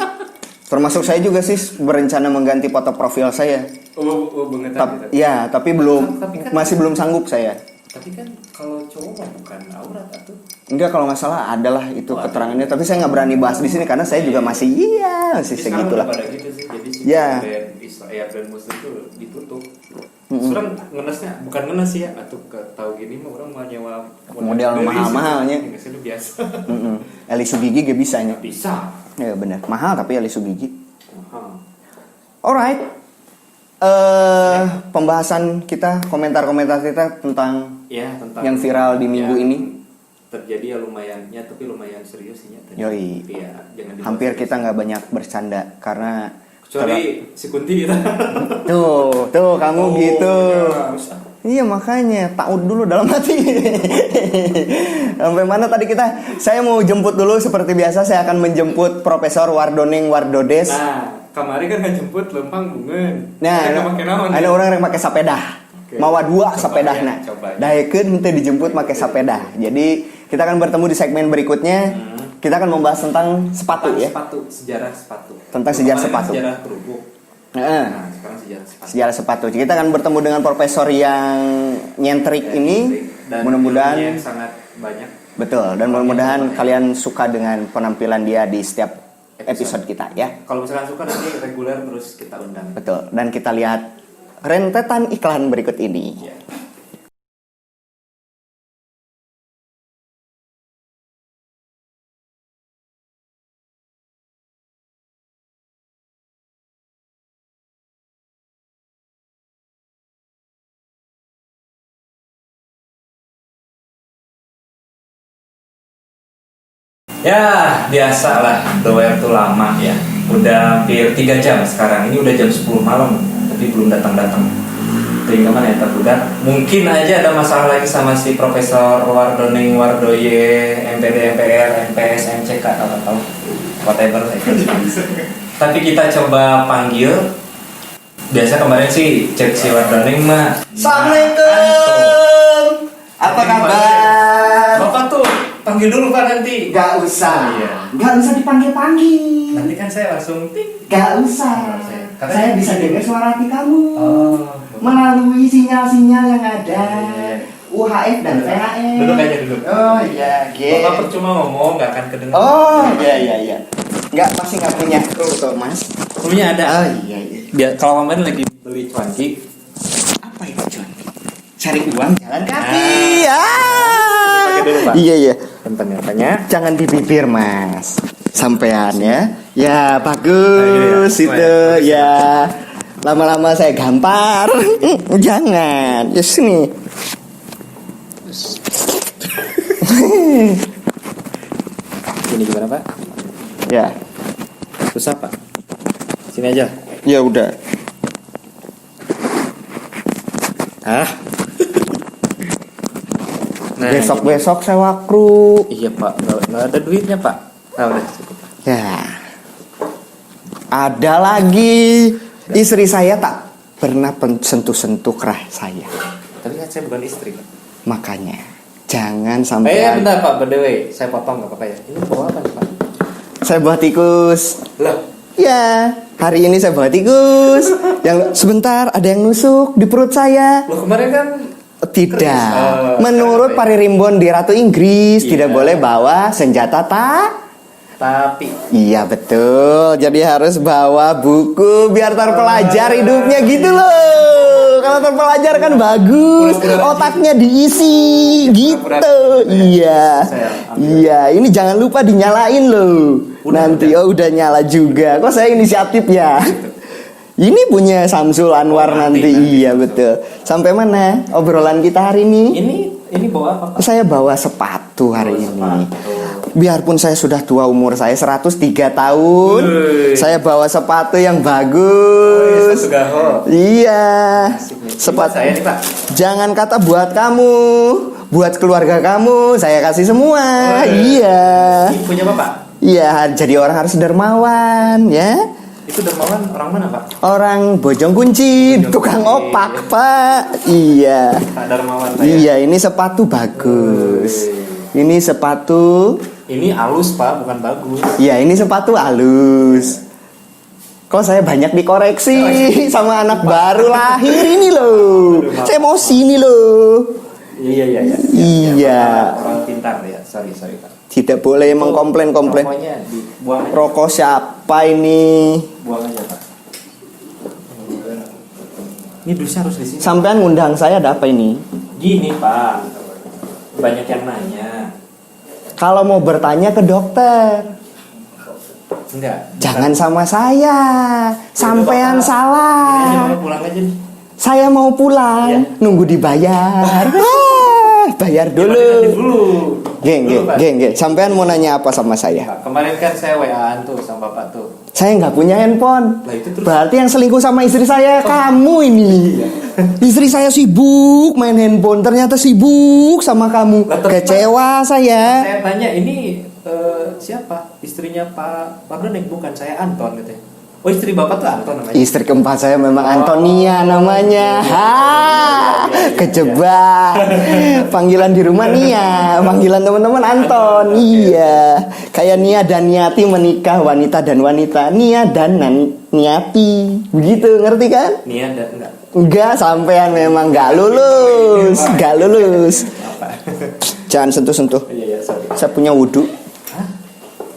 Termasuk saya juga sih berencana mengganti foto profil saya. Banget. Ya, tapi belum, Tapi kan- masih belum sanggup saya. Tapi kan kalau cowok mah bukan aurat atau Enggak, kalau nggak salah adalah itu keterangannya, tapi saya nggak berani bahas di sini karena saya juga masih masih segitulah. pada gitu sih. Jadi si Ya. brand Israel brand Muslim itu ditutup. Sekarang ngenesnya bukan ngenes sih ya, atau tahu gini mah orang mau nyewa Model mahal-mahalnya. Ngenes itu biasa. Eli Sugigi gak bisa nya. Bisa. Ya benar, mahal tapi Eli Sugigi. Mahal. Alright. Pembahasan kita, komentar-komentar kita tentang Ya, tentang yang viral di minggu yang ini. terjadi ya lumayannya, tapi lumayan serius sih ya. Yoi. Tapi ya, jangan dibawa Hampir serius. kita nggak banyak bercanda karena kecuali si Kunti kita. tuh kamu gitu. Ya, usah. Iya makanya taut dulu dalam hati. Sampai mana tadi kita? Saya mau jemput dulu seperti biasa. Saya akan menjemput Profesor Wardoning Wardodes. Nah, kemarin kan ngejemput lempang bungen. Nah, ada orang yang pakai sepeda. Oke. Mawa dua Coba sepedahna. ya, coba ya. Daekeun teu dijemput pakai sepeda. Jadi kita akan bertemu di segmen berikutnya. Kita akan membahas tentang sepatu ya. Sejarah sepatu. Tentang sejarah Kemarin sepatu. Sejarah kerupuk. Heeh. Nah, sekarang sejarah sepatu. Sejarah sepatu. Kita akan bertemu dengan profesor yang nyentrik ini. Dan Mudah-mudahan ilmunya yang sangat banyak. betul, dan mudah-mudahan kalian suka dengan penampilan dia di setiap episode kita ya. Kalau misalkan suka nanti reguler terus kita undang. Betul. Dan kita lihat rentetan iklan berikut ini. Ya. Ya, biasa lah, The Wire tuh lama ya. Udah hampir 3 jam sekarang. Ini udah jam 10 malam, tapi belum datang-datang. Sehingga mana ya terbudak. Mungkin aja ada masalah lagi sama si Profesor Wardoning Wardoye, MPD, MPR, MPS, MCK, atau whatever. Tapi kita coba panggil. Biasa kemarin sih cek si Wardoning mah. Assalamualaikum. Apa kabar? Bapak tuh panggil dulu Pak nanti. Gak usah. Iya. Gak usah dipanggil-panggil. Nanti kan saya langsung ting. Gak usah. Karena Saya bisa dengar suara hati kamu Oh. melalui sinyal-sinyal yang ada. Iya. UHF dan VHF. Duduk aja duduk. Oh iya, Bapak percuma ngomong nggak akan kedengar. Oh iya. Nggak, masih nggak punya kru tuh mas. Punya ada. Oh iya. Biar kalau kemarin lagi beli cuanki. Apa itu cuan? Cari uang jalan kaki. Pakai dulu, Pak. Iya. Tanya. Jangan di bibir mas. Sampean ya. Ya bagus Nah, gini ya. itu ya. Lama-lama saya gampar. Jangan. Ya sini. Ini gimana Pak? Ya. Susah Pak. Sini aja. Ya udah. Ah. Nah, Besok-besok sewa kru. Iya Pak. Nggak ada duitnya Pak. Nah, udah cukup. Ya. Ada lagi. Istri saya tak pernah sentuh-sentuh kerah saya. Tapi kan saya bukan istri Pak. Makanya jangan sampai Bentar Pak. By the way, saya potong nggak apa-apa ya. Ini bawa apa nih Pak? saya bawa tikus. Lah. Ya, hari ini saya bawa tikus. Yang sebentar ada yang nusuk di perut saya. Lo kemarin kan Tidak. Oh, Menurut kenapa ya? Paririmbon di Ratu Inggris Iya. tidak boleh bawa senjata tapi Iya betul. Jadi harus bawa buku biar terpelajar hidupnya gitu loh. Kalau terpelajar kan bagus, otaknya diisi gitu. Iya. Iya, ini jangan lupa dinyalain loh. Nanti udah nyala juga. Kok saya inisiatif ya? Ini punya Samsul Anwar nanti. Iya betul. Sampai mana obrolan kita hari ini? ini bawa apa Pak? Saya bawa sepatu hari ini. Sepatu. Biarpun saya sudah tua, umur saya 103 tahun, saya bawa sepatu yang bagus. Iya. Sepatu. Saya nih Pak. Jangan kata buat kamu, buat keluarga kamu, saya kasih semua. Iya. Ini punya Bapak? Iya, jadi orang harus dermawan, ya. Itu dermawan orang mana Pak? Orang Bojong Kunci, tukang opak, Pak. Iya. Pak Darmawan Pak. Iya, ini sepatu bagus. Ini sepatu Ini halus Pak, bukan bagus. Iya, ini sepatu halus. Kok saya banyak dikoreksi sama anak baru lahir ini loh. Saya emosi ini loh. Iya. Iya. Orang pintar ya. Sorry Pak. Tidak boleh mengkomplain-komplain. Rokoknya dibuang aja. Rokok siapa ini? Buang aja Pak. Ini dusnya harus di sini. Sampean ngundang saya ada apa ini? Gini Pak, banyak yang nanya. Kalau mau bertanya ke dokter, Enggak. jangan sama saya. Sampean Ini aja salah. mau pulang aja nih. Saya mau pulang, Iya. nunggu dibayar. Bayar Gimana nanti dulu. dulu. Dulu, Pak. Geng. Sampean mau nanya apa sama saya? Pak, kemarin kan saya WA-an tuh sama Bapak tuh. Saya nggak punya handphone. Lah itu terus. Berarti yang selingkuh sama istri saya kamu ini. Istri saya sibuk main handphone, ternyata sibuk sama kamu. Lah, terus, Kecewa saya. Saya tanya ini siapa? Istrinya Pak Donek bukan, saya Anton katanya. Oh istri Bapak tuh Anton namanya. Istri keempat saya memang Antonia namanya. Kejebak. Panggilan di rumah Nia, panggilan teman-teman Anton. Iya. Kayak Nia dan Niati menikah, wanita dan wanita. Nia dan Niati. Begitu, ngerti kan? Nia ada enggak? Enggak, sampean memang enggak lulus. Enggak lulus. Apa? Jangan sentuh-sentuh. Iya sorry. Saya punya wudhu. Hah?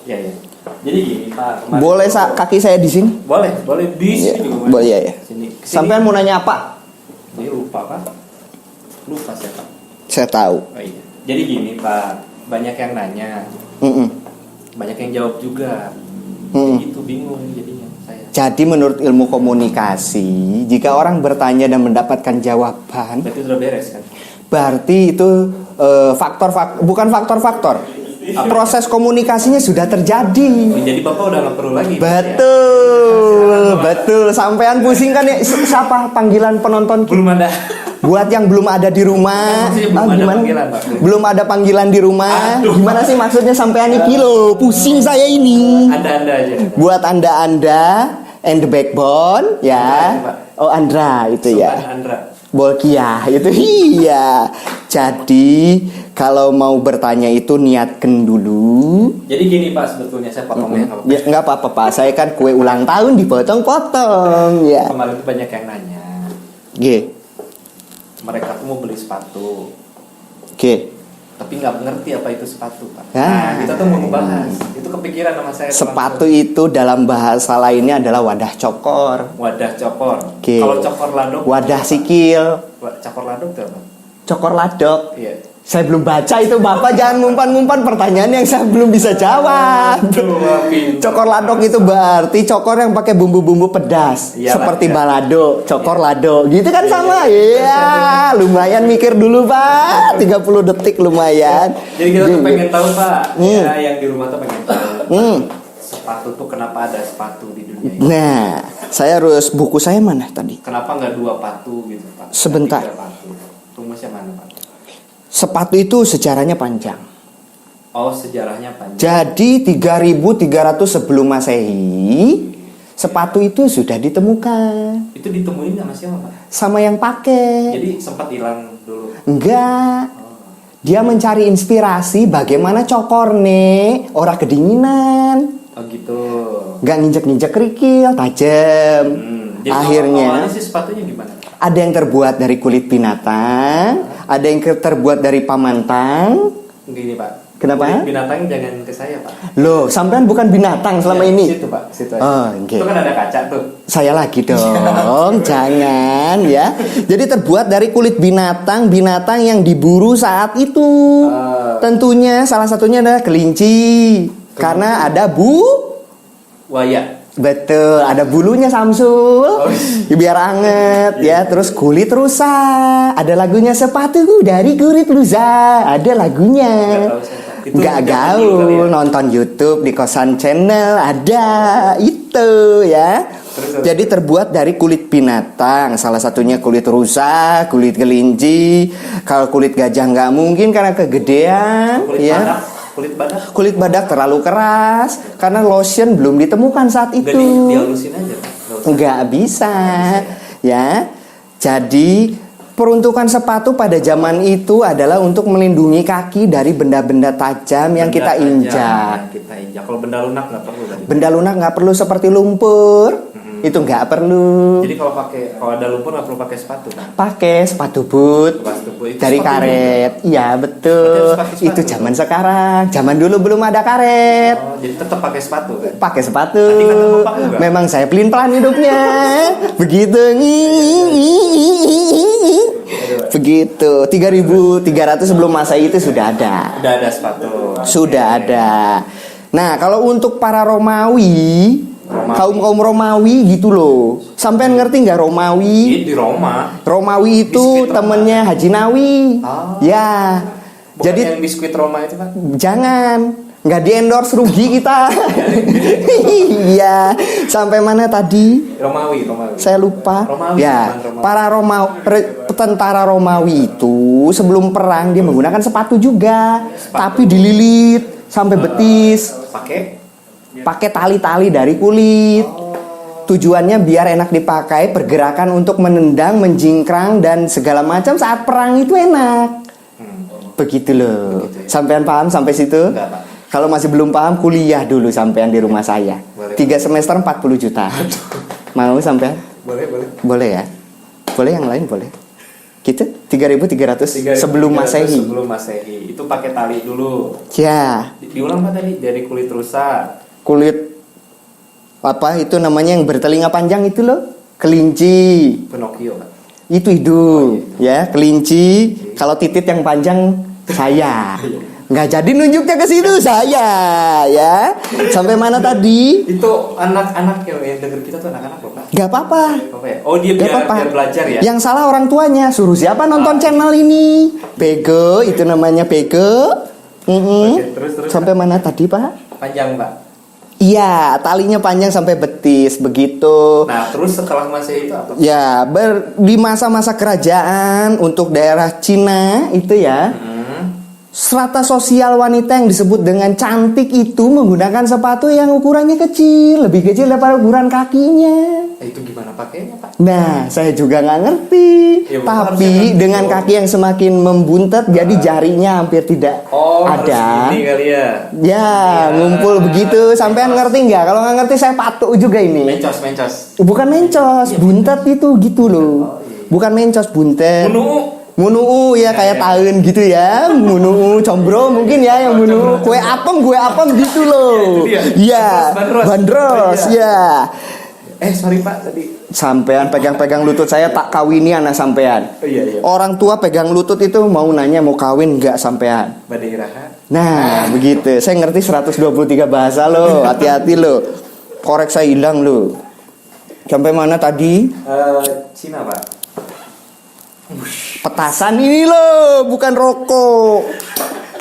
Iya. Jadi gini Pak. kemarin Boleh tuh- kaki saya di sini? Boleh di Iya, sini juga. boleh ya. Sini. Sampean mau nanya apa? Ini lupa Pak. Lupa saya Pak. Saya tahu. Oh iya. Jadi gini Pak, banyak yang nanya, Mm-mm. banyak yang jawab juga. Mm-mm. Gitu bingung jadinya saya. Jadi menurut ilmu komunikasi, jika orang bertanya dan mendapatkan jawaban, Berarti sudah beres kan? berarti itu bukan faktor-faktor. Proses komunikasinya sudah terjadi. Jadi Bapak udah nggak perlu lagi. Betul. Sampean pusing kan ya? Siapa panggilan penonton? Belum ada. Buat yang belum ada di rumah, Maksudnya belum ada panggilan, Pak. Belum ada panggilan di rumah. Aduh. Gimana sih maksudnya sampean iki lho? Pusing saya ini. Anda aja. Buat anda and the backbone ya. Andra, Pak. Oh Andra itu ya. Sultan Andra. Bolkiah itu iya. Jadi kalau mau bertanya itu niatkan dulu. Jadi gini Pak, sebetulnya saya potongnya nggak apa-apa. Ya nggak apa-apa Pak. Saya kan kue ulang tahun dipotong-potong ya. Kemarin tuh banyak yang nanya. G. Mereka tuh mau beli sepatu, G. tapi nggak mengerti apa itu sepatu Pak. Ah. Nah, kita tuh mau ngebahas. Itu kepikiran sama saya. Sepatu itu dalam bahasa lainnya adalah wadah cokor. Wadah cokor. Oke. Kalau cokor ladok. Wadah sikil. Cokor ladok tuh apa? Cokor ladok. Iya. Saya belum baca itu Bapak jangan ngumpan-ngumpan pertanyaan yang saya belum bisa jawab. Cokor ladok itu berarti cokor yang pakai bumbu-bumbu pedas. Iyalah, seperti iya. balado, cokor lado. Gitu kan sama? Iya, lumayan mikir dulu Pak. 30 detik lumayan. Jadi kita tuh pengen tahu Pak, Hmm. ya yang di rumah tuh pengen tahu. Hmm. Sepatu tuh kenapa ada sepatu di dunia ini? Nah, saya harus buku saya mana tadi? Kenapa nggak 2 patu gitu Pak? Sebentar. 3 patu. Rumusnya mana Pak? Sepatu itu sejarahnya panjang. Oh sejarahnya panjang. Jadi 3300 sebelum Masehi, sepatu itu sudah ditemukan Itu ditemuin sama siapa Pak? sama yang pakai. Jadi sempat hilang dulu. Enggak. Oh. Dia mencari inspirasi bagaimana cokorne ora kedinginan, Oh gitu. nggak nginjek-nginjek kerikil, tajam. Jadi Akhirnya awalnya sih sepatunya gimana? ada yang terbuat dari kulit binatang, ada yang terbuat dari pamantang. Gini Pak. Kenapa? Kulit binatang jangan ke saya Pak. Loh, sampean bukan binatang selama Ya, ini. Situ Pak, situ aja. Oh, oke. Itu kan ada kaca tuh. Saya lagi dong, jangan ya. Jadi terbuat dari kulit binatang yang diburu saat itu. Tentunya salah satunya adalah kelinci. Karena ada Waya. betul, ada bulunya Samsul. Biar anget ya. Terus kulit rusa. Ada lagunya sepatu dari kulit rusa. Ada lagunya. Nggak tahu saya, Pak. Itu Nggak zaman dulu kali gaul, ya? nonton YouTube di Kosan Channel ada itu ya. Terus. Jadi terbuat dari kulit binatang, salah satunya kulit rusa, kulit kelinci. Kalau kulit gajah nggak mungkin karena kegedean, Kulit ya. badak. Kulit badak. Kulit badak terlalu keras karena lotion belum ditemukan saat Nggak itu. dihalusin aja Pak. Nggak usah. Nggak bisa, ya. Jadi peruntukan sepatu pada zaman itu adalah untuk melindungi kaki dari benda-benda tajam yang kita injak. Kalau benda lunak nggak perlu tadi. Benda lunak nggak perlu seperti lumpur. Itu nggak perlu. Jadi kalau ada lumpur nggak perlu pakai sepatu kan? Pakai sepatu boot Itu dari sepatu karet. Iya betul. Berarti harus pakai sepatu. Itu zaman sekarang. Zaman dulu belum ada karet. Oh, jadi tetap pakai sepatu kan? Pakai sepatu. Nanti kan lupa juga. Memang saya pelin-pelan hidupnya. Begitu. Begitu. 3.300 sebelum Masehi itu sudah ada. Udah ada sepatu. Sudah ada. Nah, kalau untuk para Romawi, kaum Romawi gitu loh. Sampean ngerti nggak Romawi? Di Roma. Romawi itu Biskuit Roma. temennya Haji Nawi. Oh. Ya. Bukan Jadi yang biskuit Roma itu kan? jangan, nggak di endorse, rugi kita. Iya. Sampai mana tadi? Romawi. Saya lupa. Romawi, Ya, Romawi. para tentara Romawi itu sebelum perang dia menggunakan sepatu juga, tapi dililit sampai betis, pakai tali-tali dari kulit. Tujuannya biar enak dipakai, pergerakan untuk menendang, menjingkrang dan segala macam saat perang itu enak. Begitu loh. Sampean paham sampai situ? Enggak, Pak. Kalau masih belum paham, kuliah dulu sampean di rumah saya. Boleh. 3 semester 40 juta. Mau sampean? Boleh. Boleh ya? Boleh, yang lain boleh. Gitu? 3.300 sebelum Masehi. Sebelum Masehi. Itu pakai tali dulu. Ya, Diulang Pak tadi dari kulit rusa. kulit apa itu namanya yang bertelinga panjang itu loh, kelinci. Pinocchio Pak. Itu hidup, ya, kelinci. Kalau titit yang panjang saya. Nggak jadi nunjuknya ke situ saya, ya. Sampai mana tadi? Itu anak-anak yang denger kita tuh anak-anak loh Pak. Gak apa-apa. Apa ya? Oh dia Gak biar apa-apa. belajar ya. Yang salah orang tuanya. Suruh siapa nonton channel ini? Bego, itu namanya bego. Oke, terus. Sampai mana tadi, Pak? Panjang Pak. Iya, talinya panjang sampai betis, begitu. Nah terus setelah Masehi itu apa? Ya, di masa-masa kerajaan untuk daerah Cina itu ya, strata sosial wanita yang disebut dengan cantik itu menggunakan sepatu yang ukurannya kecil, lebih kecil daripada ukuran kakinya. Itu gimana pakainya Pak? Nah, saya juga nggak ngerti. Ya, Tapi harusnya dengan kan- kaki yang semakin membuntet, jadi jarinya hampir tidak Harus ada. gini kali ya. Ya, ngumpul begitu. Sampean ngerti nggak? Kalau nggak ngerti, saya patuk juga ini. Mencos. Bukan mencos, buntet itu gitu loh. Bukan mencos, buntet. Munuu ya kayak tahun gitu ya. Munuu combro mungkin ya yang munuu. Kue apem gitu loh. Iya, bandros ya. Sorry Pak tadi. Sampean pegang-pegang lutut saya, tak kawini anak sampean. Iya. Orang tua pegang lutut itu mau nanya mau kawin nggak sampean. Badai Raha. Nah, begitu. Saya ngerti 123 bahasa loh. Hati-hati loh. Korek saya hilang loh. Sampai mana tadi? Cina Pak. Petasan ini loh, bukan rokok.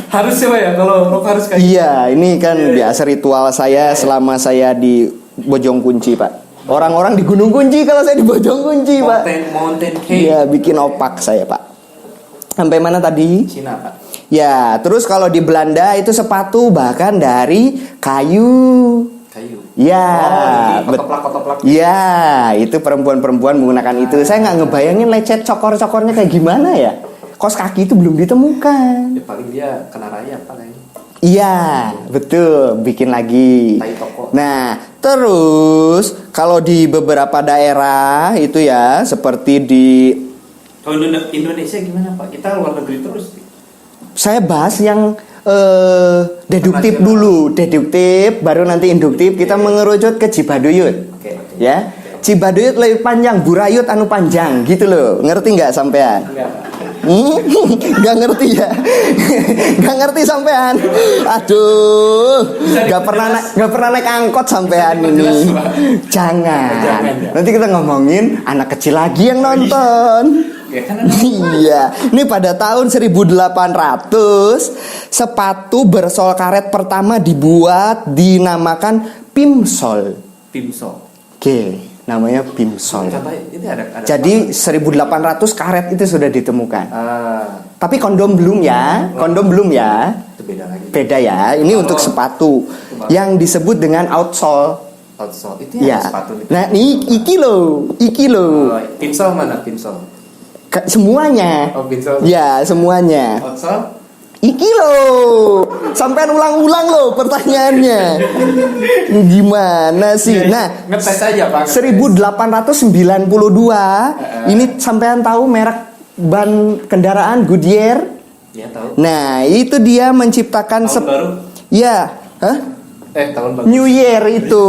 Harusnya Pak ya kalau rokok harus kayak. Iya, ini kan biasa ritual saya selama saya di Bojong Kunci, Pak. Orang-orang di Gunung Kunci kalau saya di Bojong Kunci, Pak. Mountain Cake. Iya, bikin opak saya, Pak. Sampai mana tadi? Cina Pak. Ya, terus kalau di Belanda itu sepatu bahkan dari kayu. Ya, kotoplak. ya, itu perempuan-perempuan menggunakan itu. Saya nggak ngebayangin lecet cokor-cokornya kayak gimana ya. Kos kaki itu belum ditemukan. Ya, paling dia kena raya Pak kayaknya. Iya, betul, bikin lagi. Tai toko. Nah, terus kalau di beberapa daerah itu ya, seperti di Kalau Indonesia gimana Pak? Kita luar negeri terus. saya bahas yang deduktif dulu, deduktif, baru nanti induktif. Kita mengerucut ke Cibaduyut. Oke. Ya, Cibaduyut lebih panjang, Burayut anu panjang, gitu loh. Ngerti nggak sampean? Enggak. Gak ngerti ya. Gak ngerti sampean. Aduh, gak pernah naik angkot sampean ini. Jangan. Nanti kita ngomongin anak kecil lagi yang nonton. Ya kan Iya, ini pada tahun 1800 sepatu bersol karet pertama dibuat, dinamakan Pimsol. Oke, namanya Pimsol. Contohnya ini ada Jadi 1800 karet itu sudah ditemukan. Tapi kondom belum ya. itu beda lagi. Beda ya. Ini untuk sepatu yang disebut dengan outsole. Outsole itu Ya. sepatu nih. Nah, iki lo. Pinsol mana Pinsol? Semuanya. Oh, Pinsel. Ya, semuanya. Outsole? Iki loh, sampean ulang-ulang loh pertanyaannya. Gimana sih? Nah, ngetes aja Pak. 1892 ini sampean tahu merek ban kendaraan Goodyear? Ya tahu. Nah, itu dia menciptakan Tahun baru? Ya, hah? Tahun baru. New Year itu.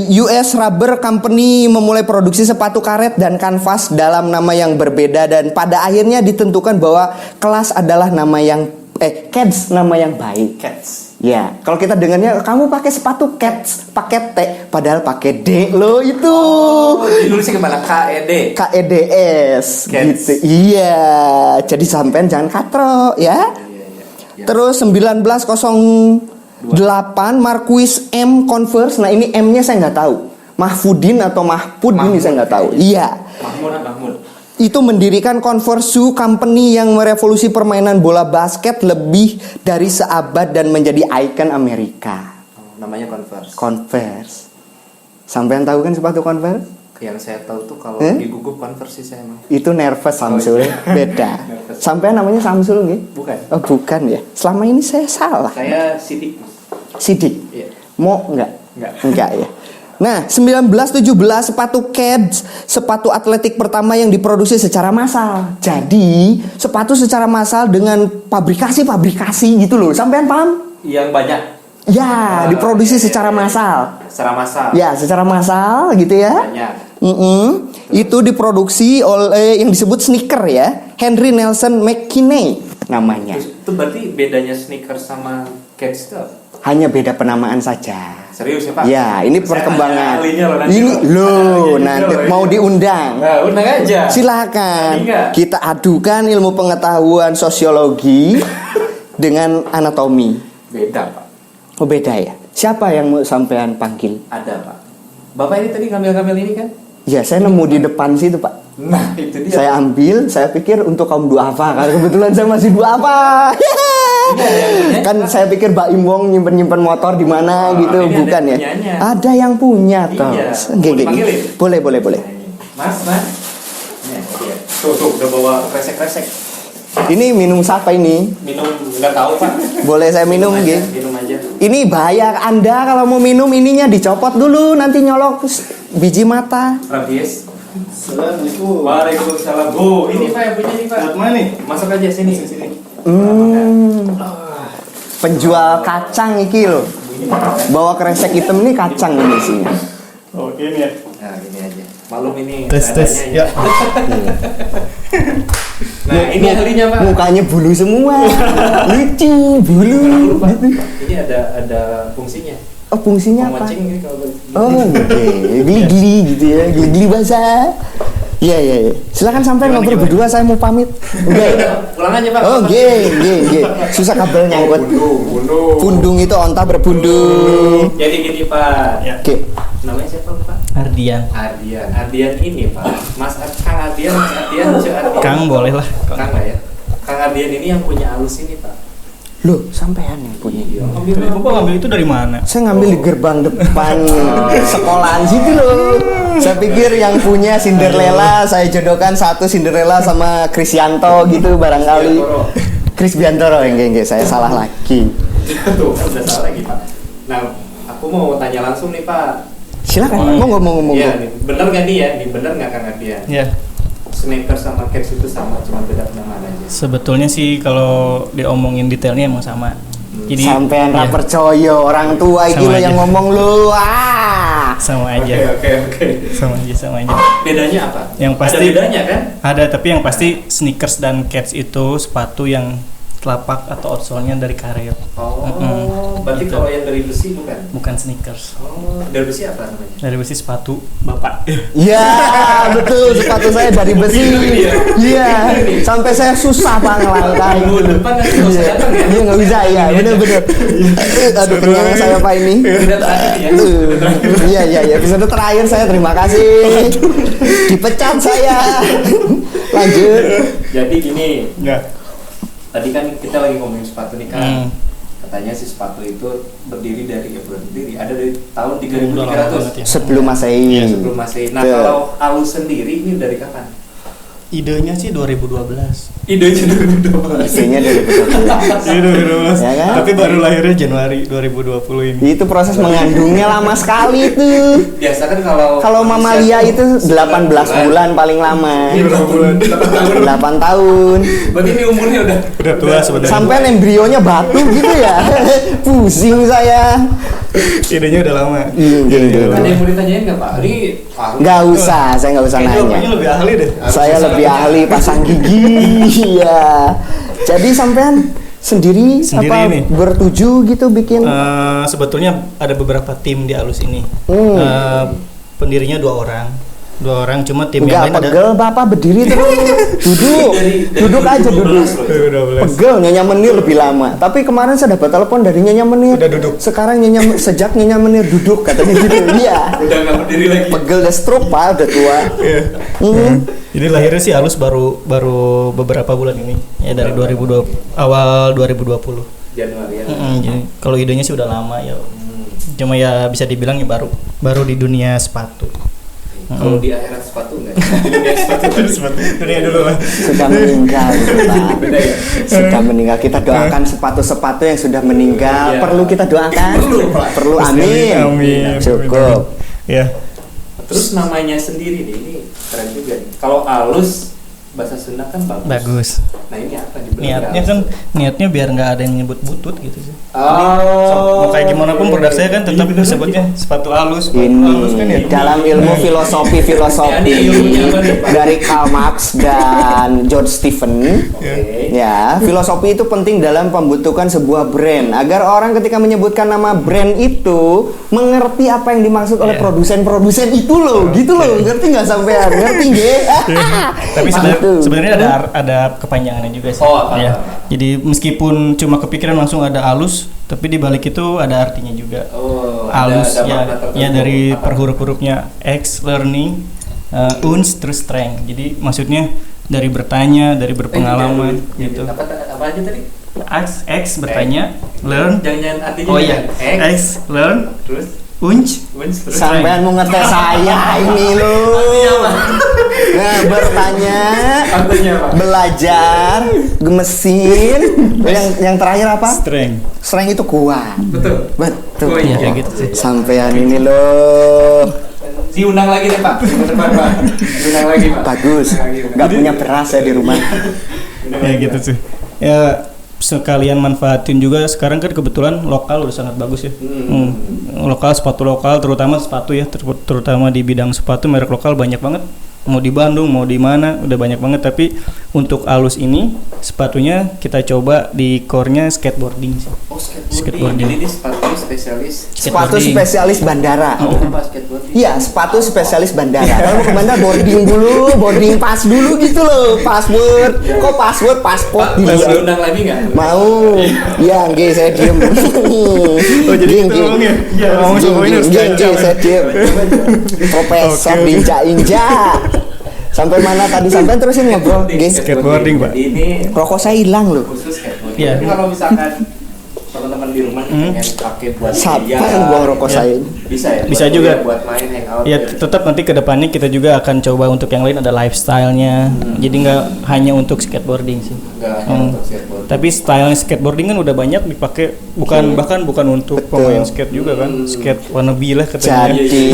US Rubber Company memulai produksi sepatu karet dan kanvas dalam nama yang berbeda dan pada akhirnya ditentukan bahwa kelas adalah nama yang Keds nama yang baik. Keds. Ya, kalau kita dengarnya kamu pakai sepatu Keds pakai T padahal pakai D lo itu. Oh, ditulisnya gimana? KED. KEDS Keds. gitu. Iya, jadi sampean jangan katro ya. Iya. Terus 1908 Marquis M Converse. Nah ini M-nya saya nggak tahu. Mahfudin atau Mahfud ini saya nggak tahu. Iya. Mahmud. Itu mendirikan Converse Shoe Company yang merevolusi permainan bola basket lebih dari seabad dan menjadi ikon Amerika. Namanya Converse. Converse. Sampean tahu kan sepatu Converse? Yang saya tahu tuh kalau digugup Converse sih saya emang. Itu Nervous Samsul, beda. Sampean namanya Samsul nggih? Bukan. Oh bukan ya. Selama ini saya salah. Saya Sidik. Sidik. Iya. Mo enggak? Enggak Ya. Nah, 1917 sepatu Keds, sepatu atletik pertama yang diproduksi secara massal. Jadi, sepatu secara massal dengan pabrikasi gitu loh. Sampean paham? Yang banyak. Ya, diproduksi secara massal. Secara massal. Ya, secara massal gitu ya. Banyak. Itu diproduksi oleh yang disebut sneaker ya, Henry Nelson McKinney namanya. Itu berarti bedanya sneakers sama Keds itu apa? Hanya beda penamaan saja. Serius ya Pak? Ya, ini Saya perkembangan. nanya ahlinya loh nanti, Ini Pak. loh, Ahlinya nanti juga, mau ini. diundang. Nah, undang aja. Silakan. Enggak. Kita adukan ilmu pengetahuan sosiologi dengan anatomi. Beda Pak. Oh beda ya. Siapa yang mau sampean panggil? Ada Pak. Bapak ini tadi ngambil ini kan? Ya, saya nemu di depan situ, Pak. Nah, itu dia. Saya ambil, saya pikir untuk kaum duafa. Karena kebetulan saya masih duafa. Kan saya pikir Mbak Imwong nyimpen motor di mana gitu, ini bukan ada ya? punyanya. Ada yang punya toh. Iya. Nggih, Mau nggih. dipanggilin? Boleh. Mas. Nih, dia. Tuh, udah bawa kresek-kresek. Ini minum siapa ini? Minum nggak tahu Pak. Boleh saya minum aja, nggih? minum aja. Ini bahaya Anda kalau mau minum ininya dicopot dulu nanti nyolok biji mata. Rabies. Assalamualaikum. Waalaikumsalam. Oh, ini Pak yang punya nih Pak. Mana nih? Masuk aja sini. Penjual kacang iki loh. Bawa kresek hitam ini kacang ini isinya. Oh, ini ya. Nah, gini aja. Malum ini. Tes. seadanya Ya. Nah, ini ahlinya Pak. Mukanya bulu semua. Lucu, bulu. Pak. Ini ada fungsinya. Oh, fungsinya apa? Memancing ini kalau Oh, oke. Gili-gili gitu ya. Gili-gili basah. Iya. Silakan sampai ngobrol berdua, saya mau pamit. Pulang aja Pak. Oh, nggih. Susah kabel nyangkut. Bundung. Pundung itu onta berbundung. Jadi gini Pak. Ya. Oke. Namanya siapa Pak? Ardian. Ardian ini Pak. Kang Ardian, Cik Ardian. Kang boleh lah. Kang lah ya. Kang Ardian ini yang punya alus ini Pak. Loh, sampean yang punya. Bapak ngambil itu dari mana? Saya ngambil di gerbang depan sekolahan situ loh. Saya pikir yang punya Cinderella saya jodohkan satu Cinderella sama Krisyanto gitu barangkali. Kris Biantoro enggak saya salah lagi. Tuh, udah salah lagi Pak. Nah, aku mau tanya langsung nih Pak. Silakan, ngomong. Iya, nih, bener nggak nih ya? Nih bener nggak Kang Ardian? Ya, Sneakers sama Keds itu sama, cuma beda penamaan aja. sebetulnya sih kalau diomongin detailnya emang sama. Jadi Sampean ra ya, percaya orang tua iki Sama lo aja. yang ngomong lu. Ah. sama aja. Oke. Sama aja. Bedanya apa? Yang pasti Ada bedanya kan? Ada, tapi yang pasti sneakers dan Keds itu sepatu yang telapak atau outsole-nya dari karet. Oh, berarti Gitu. kalau yang dari besi bukan? Bukan sneakers. Oh, dari besi apa namanya? Dari besi sepatu Bapak. Iya, betul sepatu saya dari besi. Ini ya? Iya, sampai saya susah Bang langkah Minggu gitu. depan nanti nggak usah datang ya? Iya nggak bisa ya, bener. Aduh terima saya Pak ini. Tidak terakhir ya? Iya, episode terakhir saya terima kasih. Dipecat saya. Lanjut. Jadi gini, Ya. tadi kan kita lagi ngomongin sepatu nih kan. Hmm. Katanya si sepatu itu berdiri dari ada dari tahun Udah lama banget 3300 ya. Sebelum Masehi. sebelum Masehi. Nah, Betul. kalau alus sendiri ini dari kapan? Idenya sih 2012. Idenya 2012. Istrinya dari Iya 2012. Ya kan? Tapi baru lahirnya Januari 2020 ini. itu proses mengandungnya lama sekali tuh. Biasa kan Kalau mamalia itu 18 bulan paling lama. Berapa bulan? 8 tahun. Berarti ini umurnya Udah tua sebenarnya. Sampai embrionya batu gitu ya. Pusing saya. Idenya udah lama. Ada yang mau ditanyain nggak Pak? Ini Nggak usah, saya nggak usah Kayaknya nanya. bapaknya lebih ahli deh. Saya lebih ahli pasang gigi. Iya. Jadi sampean sendiri Sendiri apa nih. bertuju gitu bikin? Sebetulnya ada beberapa tim di Alus ini. Pendirinya 2 orang. 2 orang, cuma tim Enggak yang lain ada. pegel bapak berdiri terus. Duduk aja duduk. Pegel Nyonya Menir lebih lama. Tapi kemarin saya dapat telepon dari Nyonya Menir. Udah duduk. Sekarang sejak Nyonya Menir duduk katanya gitu. Iya. udah nggak berdiri lagi. Pegel dan stroke pak udah tua. Jadi lahirnya sih Alus baru beberapa bulan ini. Ya dari 2020 awal 2020. Januari ya. Jadi kalau idenya sih udah lama ya. Cuma ya bisa dibilang ya baru di dunia sepatu. Kalau di akhirat sepatu nggak? Di dunia sepatu. Dunia dulu lah. Sudah meninggal Pak. Beda ya. Sudah meninggal, kita doakan sepatu-sepatu yang sudah meninggal. Iya. Perlu kita doakan. Perlu amin. Amin. Cukup. Ya. Terus namanya sendiri nih, ini keren juga nih. Kalau Alus bahasa Sunda kan bagus. Bagus. Nah ini apa nih? Niatnya biar nggak ada yang nyebut butut gitu sih. Oh. Mau kayak gimana pun produk saya kan tetap disebutnya sepatu halus. Ini kan ya. dalam ilmu filosofi Ini ilmunya apa nih, Pak? dari Karl Marx dan George Stephen. Oke. Ya, filosofi itu penting dalam pembentukan sebuah brand agar orang ketika menyebutkan nama brand itu mengerti apa yang dimaksud oleh produsen-produsen itu loh, gitu loh. Ngerti nggak sampean? Ngerti nggih? Tapi Mantul. sebenarnya ada kepanjangannya juga sih. Oh, apa? Ya. Jadi meskipun cuma kepikiran langsung ada alus, tapi di balik itu ada artinya juga. Oh, Alus ada ya, makna tertentu. ya dari Apa? per huruf-hurufnya X learning, uns terus strength. Jadi maksudnya dari bertanya, dari berpengalaman gitu. Apa aja tadi? X bertanya, learn. Jangan artinya. Oh iya, X learn, Terus unch. terus. Sampean mau ngetes saya ini loh. Nah, bertanya, Artinya apa? belajar, gemesin, yang terakhir apa? Strength. Strength itu kuat. Betul. Betul. Oh, iya. Kayak gitu sih. Sampean ini loh. Diundang lagi deh Pak. Depan Pak. Diundang lagi Pak. Bagus. Undang lagi. Nggak punya beras ya di rumah. Undang Ya lagi, gitu Pak. sih. Ya sekalian manfaatin juga sekarang kan kebetulan lokal udah sangat bagus ya. Lokal sepatu lokal terutama sepatu ya terutama di bidang sepatu merek lokal banyak banget. Mau di Bandung, mau di mana udah banyak banget tapi untuk alus ini sepatunya kita coba di core-nya skateboarding sih. Oh, Skateboarding. Jadi dia sepatu spesialis. Sepatu Skateboarding. spesialis bandara. Apa skateboarding? Iya, sepatu spesialis bandara. Kalau mau ke bandara boarding dulu, boarding pass dulu gitu loh, password. Kok password, pasport Pak, mau gitu. diundang lagi nggak? Mau. Ya, nggih saya diem. Oh, jadi gitu ngomongnya? Iya, ngomong sama ini harus Nggih, ganjal, saya diem. Profesor Oke. injak-injak. Sampai mana tadi sampai terusin ngobrol, nggih. Skateboarding, Pak. Jadi ini Rokok saya hilang loh. khusus skateboarding. Iya. Tapi kalau misalkan teman-teman di rumah pengen pakai buat Siapa kuliah, yang buang rokok Ya. saya? Bisa ya? Bisa buat juga. kuliah, buat main hangout. Ya tetap nanti ke depannya kita juga akan coba untuk yang lain ada lifestyle-nya. Jadi nggak hanya untuk skateboarding sih. Enggak hanya untuk skateboarding. Tapi style skateboarding kan udah banyak dipakai bahkan bukan untuk Betul. pemain skate juga kan. Skate wannabe lah katanya. Jadi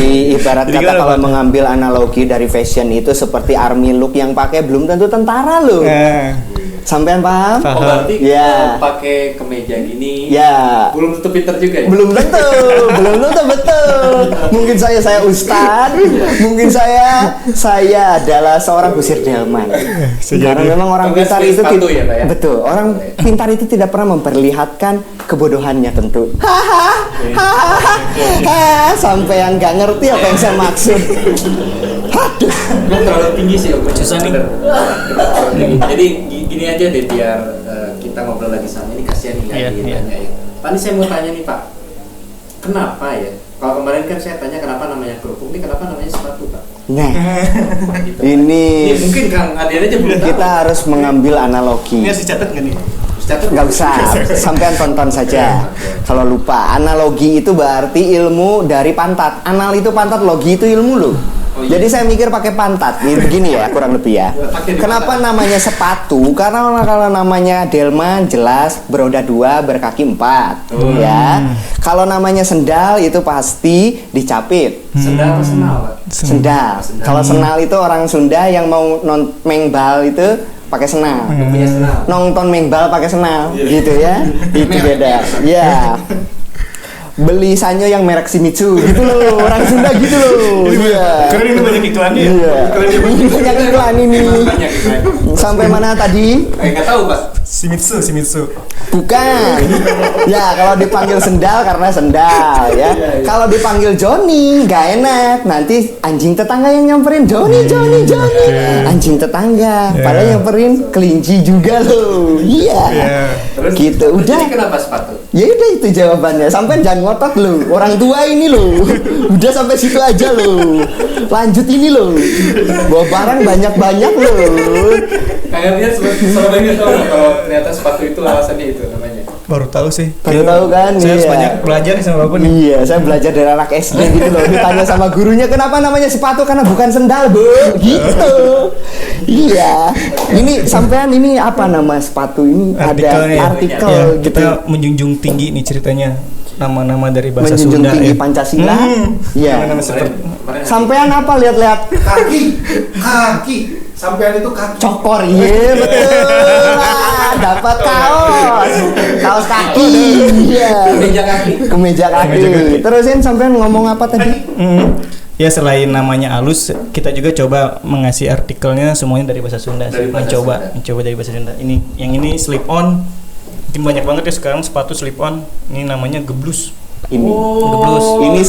ibarat Jadi kata kan kalau apa? mengambil analogi dari fashion itu seperti army look yang pakai belum tentu tentara loh. Sampean paham? Paham. Oh, berarti Ya. pakai kemeja gini. Ya. Belum tentu pinter juga ya? Belum tentu, belum tentu betul. Mungkin saya ustad, mungkin saya adalah seorang kusir delman. Karena memang orang Enggak pintar seperti itu sepatu ya, Pak, ya? betul. Orang pintar itu tidak pernah memperlihatkan kebodohannya tentu. Hahaha, sampai yang nggak ngerti apa yang saya maksud. Aduh. Gue terlalu tinggi sih om. Susah nih. Jadi gini aja deh biar kita ngobrol lagi sama ini kasihan nih Iya, lagi iya. tanya ya. Pak ini saya mau tanya nih Pak, kenapa ya? Kalau kemarin kan saya tanya kenapa namanya kerupuk, ini kenapa namanya sepatu Pak? Nah, Gitu. ini Mungkin Kang Adian aja belum tahu. kita harus mengambil analogi. Ini harus dicatat nggak nih? Terus catat Nggak usah, sampean tonton saja. Kalau lupa, analogi itu berarti ilmu dari pantat. Anal itu pantat, logi itu ilmu loh. Oh Jadi saya mikir pakai pantat. Ini begini ya, kurang lebih ya. Kenapa namanya sepatu? Karena kalau namanya delman jelas beroda 2, berkaki 4, ya. Kalau namanya sendal itu pasti dicapit. Sendal atau senal, Pak? Sendal. Kalau senal itu orang Sunda yang mau mengbal itu pakai senal. Punya senal. Nonton mengbal pakai senal, gitu ya. Itu beda. Ya. Beli sanyo yang merek Shimizu gitu loh, orang Sunda gitu loh. Iya. Karena ini banyak iklannya. Iya. Ini banyak iklan ini. Banyak iklan. Sampai mana tadi? Nggak tahu, Pak. Shimizu. Bukan. Ya, kalau dipanggil sendal karena sendal ya. Kalau dipanggil Joni nggak enak. Nanti anjing tetangga yang nyamperin Joni. Anjing tetangga. Padahal nyamperin kelinci juga loh. Iya. Terus, Gitu. Udah. Jadi kenapa sepatu? Ya udah itu jawabannya. Sampai jangan ngotot lo. Orang tua ini lo. Udah sampai situ aja lo. Lanjut ini lo. Bawa barang banyak-banyak lo. Kayaknya selama ini tahu nggak kalau ternyata sepatu itu alasannya itu namanya. Baru tahu sih. Baru tahu kan? Saya harus Iya. banyak belajar nih sama Bapak nih. Iya, saya belajar dari anak SD gitu loh. Ditanya sama gurunya kenapa namanya sepatu, karena bukan sendal, Bu. Gitu. Iya. Ini sampean ini apa nama sepatu ini? Artikelnya ya. Ada artikel Ya, gitu. kita menjunjung tinggi nih ceritanya nama-nama dari bahasa Menjunjung Sunda tinggi ya. Pancasila. Iya. Nama-nama seperti Sampean apa lihat-lihat? Kaki. Sampean itu kaki. Cokor, iya betul. Ah, dapat kaos kaki, iya. Kemeja kaki. Kemeja kaki. Terusin sampean ngomong apa tadi? Ya selain namanya halus, kita juga coba mengasih artikelnya semuanya dari bahasa Sunda. Dari bahasa mencoba dari bahasa Sunda. Yang ini slip on. Mungkin banyak banget ya sekarang sepatu slip on. Ini namanya geblus. Ini. Geblus. Ini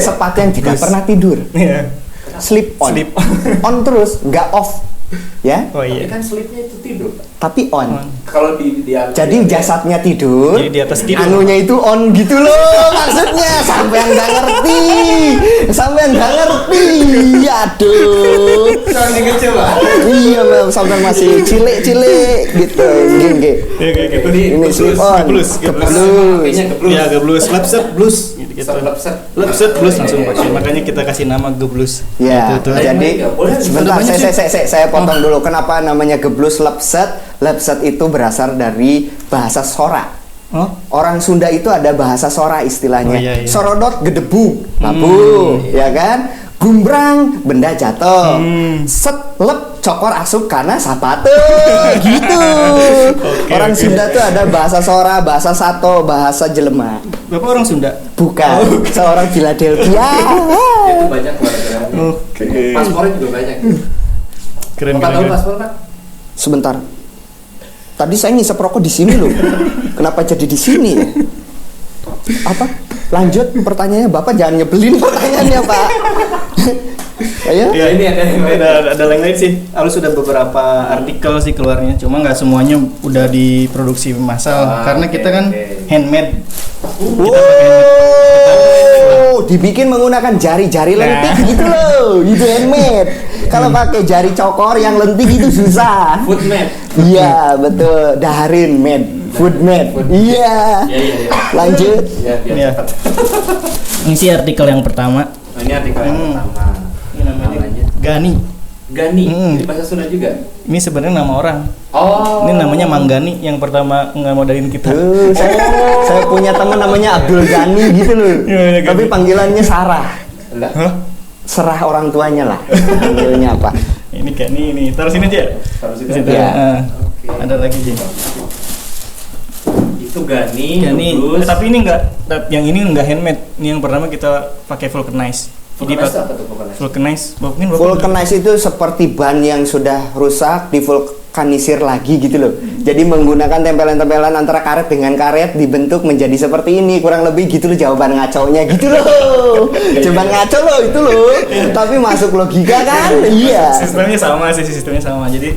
sepatu yang tidak pernah tidur. Iya. Slip on. Slip On terus, nggak off. Ya, Oh Tapi iya. kan slipnya itu tidur, Pak. tapi on. Kalau di Jadi jasadnya tidur, Jadi di atas tidur. anunya itu on gitu loh maksudnya. Sampean nggak ngerti. Aduh. Soalnya kecil, Pak. Iya, Bang. Sampean masih cilik gitu. Gini. Ya kayak gitu. Ini slip on. Geblus. Pakainya geblus. Ya geblus, lepset blus gitu. Lepset. Lepset blus langsung pakai. Makanya kita kasih nama geblus. Ya, Gitu. jadi Nggak boleh. sebentar Ada banyak saya potong dulu. Kenapa namanya geblus lepset? Lepset itu berasal dari bahasa Sora. Oh, Orang Sunda itu ada bahasa Sora istilahnya. Oh, iya. Sorodot gedebuk, mabuk, ya kan? Gumbrang, benda jatuh. Set, lep, cokor asup karena sapatu. Gitu. Orang Sunda tuh ada bahasa Sora, bahasa Sato, bahasa Jelema. Bapak orang Sunda. Bukan, seorang Philadelphia. Itu banyak warga. Oke. Paspornya juga banyak. Keren Bapak tahu keren. paspor, Pak? Sebentar. Tadi saya ngisep rokok di sini loh. Kenapa jadi di sini? Apa? Lanjut pertanyaannya, Bapak jangan nyebelin pertanyaannya, Pak. Ayo. Ya Ini ada yang lain. ada yang lain sih. Alus sudah beberapa artikel sih keluarnya, cuma nggak semuanya udah diproduksi massal karena kita kan handmade. Wow, dibikin menggunakan jari-jari lentik gitu loh. Itu handmade. Kalau pakai jari cokor yang lentik itu susah. Footman. Iya, betul. Daharin made, food made. Iya. Iya. Lanjut. Ya, biar Iya. cepat. Ini sih artikel yang pertama. Nah, ini artikel yang pertama. Ini namanya Gani. Gani. Hmm. Ini bahasa Sunda juga. Ini sebenarnya nama orang. Oh. Ini namanya Manggani yang pertama ngemodalin kita. Saya punya teman namanya Abdul Ghani gitu loh. Iya, Tapi panggilannya Sarah. Lah. Hah? Serah orang tuanya lah. Panggilnya apa? Ini Gani ini. Taruh sini aja. Taruh sini. Di situ. Iya. Oke. Ada lagi sih. Itu Gani. Gani. Geblus. Tapi ini yang ini enggak handmade. Ini yang pertama kita pakai vulcanize. Jadi Vulcanize apa tuh vulcanize? vulcanize. Mungkin Bapak Vulcanize itu seperti ban yang sudah rusak divulkanisir lagi gitu loh. Jadi menggunakan tempelan-tempelan antara karet dengan karet dibentuk menjadi seperti ini. Kurang lebih gitu loh jawaban ngaconya gitu loh. Jawaban ngaco loh itu loh. Tapi masuk logika kan? Iya. sistemnya sama sih, sistemnya sama. Jadi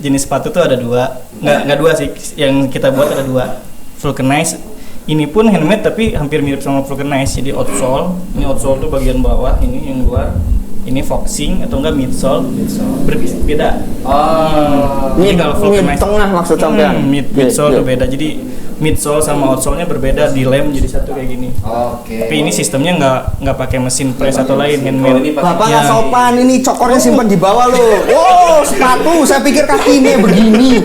jenis sepatu tuh ada dua, nggak dua sih. Yang kita buat ada dua. Vulcanize. Ini pun handmade tapi hampir mirip sama vulcanize. Jadi outsole. Ini outsole tuh bagian bawah, ini yang luar. Ini foxing atau enggak midsole. Beda. Oh. Jadi kalau vulcanize Mid tengah maksud sampean. midsole tuh beda. Jadi midsole sama outsole-nya berbeda, di lem jadi satu kayak gini. Oke. Tapi ini sistemnya nggak pakai mesin press atau lain, handmade. ini Bapak Ya. nggak sopan, ini cokornya simpan di bawah loh. Wow, sepatu, saya pikir kakinya begini.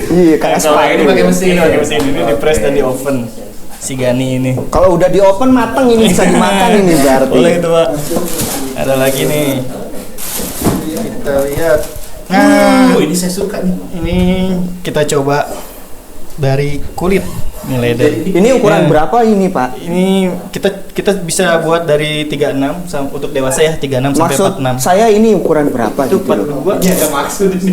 Iya, kayak Kalau sepatu. ini pakai mesin. Ini pakai mesin, ini di press dan di oven. Si Gani ini. Kalau udah di oven mateng ini bisa dimakan ini berarti. Boleh itu Pak. Ada lagi nih. Kita lihat. Ini saya suka nih. Ini kita coba dari kulit ini leather. Ini ukuran Ya. berapa ini, Pak? Ini kita bisa buat dari 36 untuk dewasa ya, 36 sampai Maksud 46. saya ini ukuran berapa Itu gitu loh? 42. Ini ada maksud ini.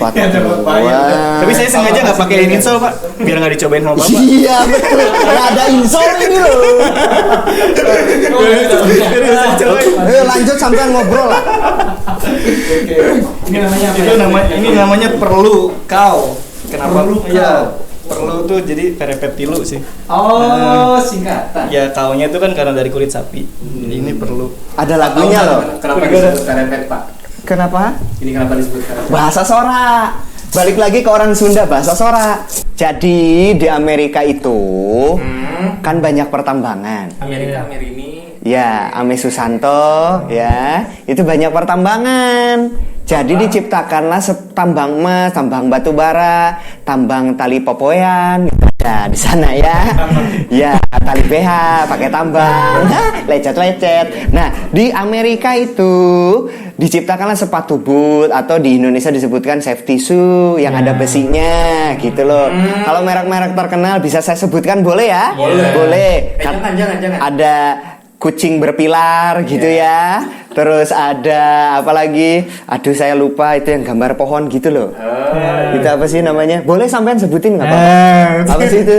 42. Tapi saya sengaja nggak pakai insole Pak, biar nggak dicobain sama Bapak. Iya betul. Nggak ada insole ini loh. Ayo lanjut sampean ngobrol lah. Ini namanya apa? Ini namanya perlu kau. Kenapa? Perlu Iya. kau. Perlu tuh jadi perepet tilu sih. Oh, singkatan. Ya kaunya itu kan karena dari kulit sapi. Jadi ini perlu. Ada lagunya loh. Kenapa disebut karepet, Pak? Kenapa? Ini kenapa disebut karepet? Bahasa Sora. Balik lagi ke orang Sunda, bahasa Sora. Jadi di Amerika itu kan banyak pertambangan. Amerika ini Ya, Ame Susanto, ya, itu banyak pertambangan. Jadi diciptakanlah tambang emas, tambang batu bara, tambang tali popoyan, gitu ada di sana ya. Ya, tali BH, pakai tambang, lecet-lecet. Nah, di Amerika itu diciptakanlah sepatu boot atau di Indonesia disebutkan safety shoe yang ada besinya, gitu loh. Kalau merek-merek terkenal bisa saya sebutkan boleh ya? Boleh. Jangan. Ada kucing berpilar gitu ya. Terus ada apa lagi? Aduh saya lupa itu yang gambar pohon gitu loh. Itu apa sih namanya? Boleh sampean sebutin nggak apa-apa? Apa sih itu?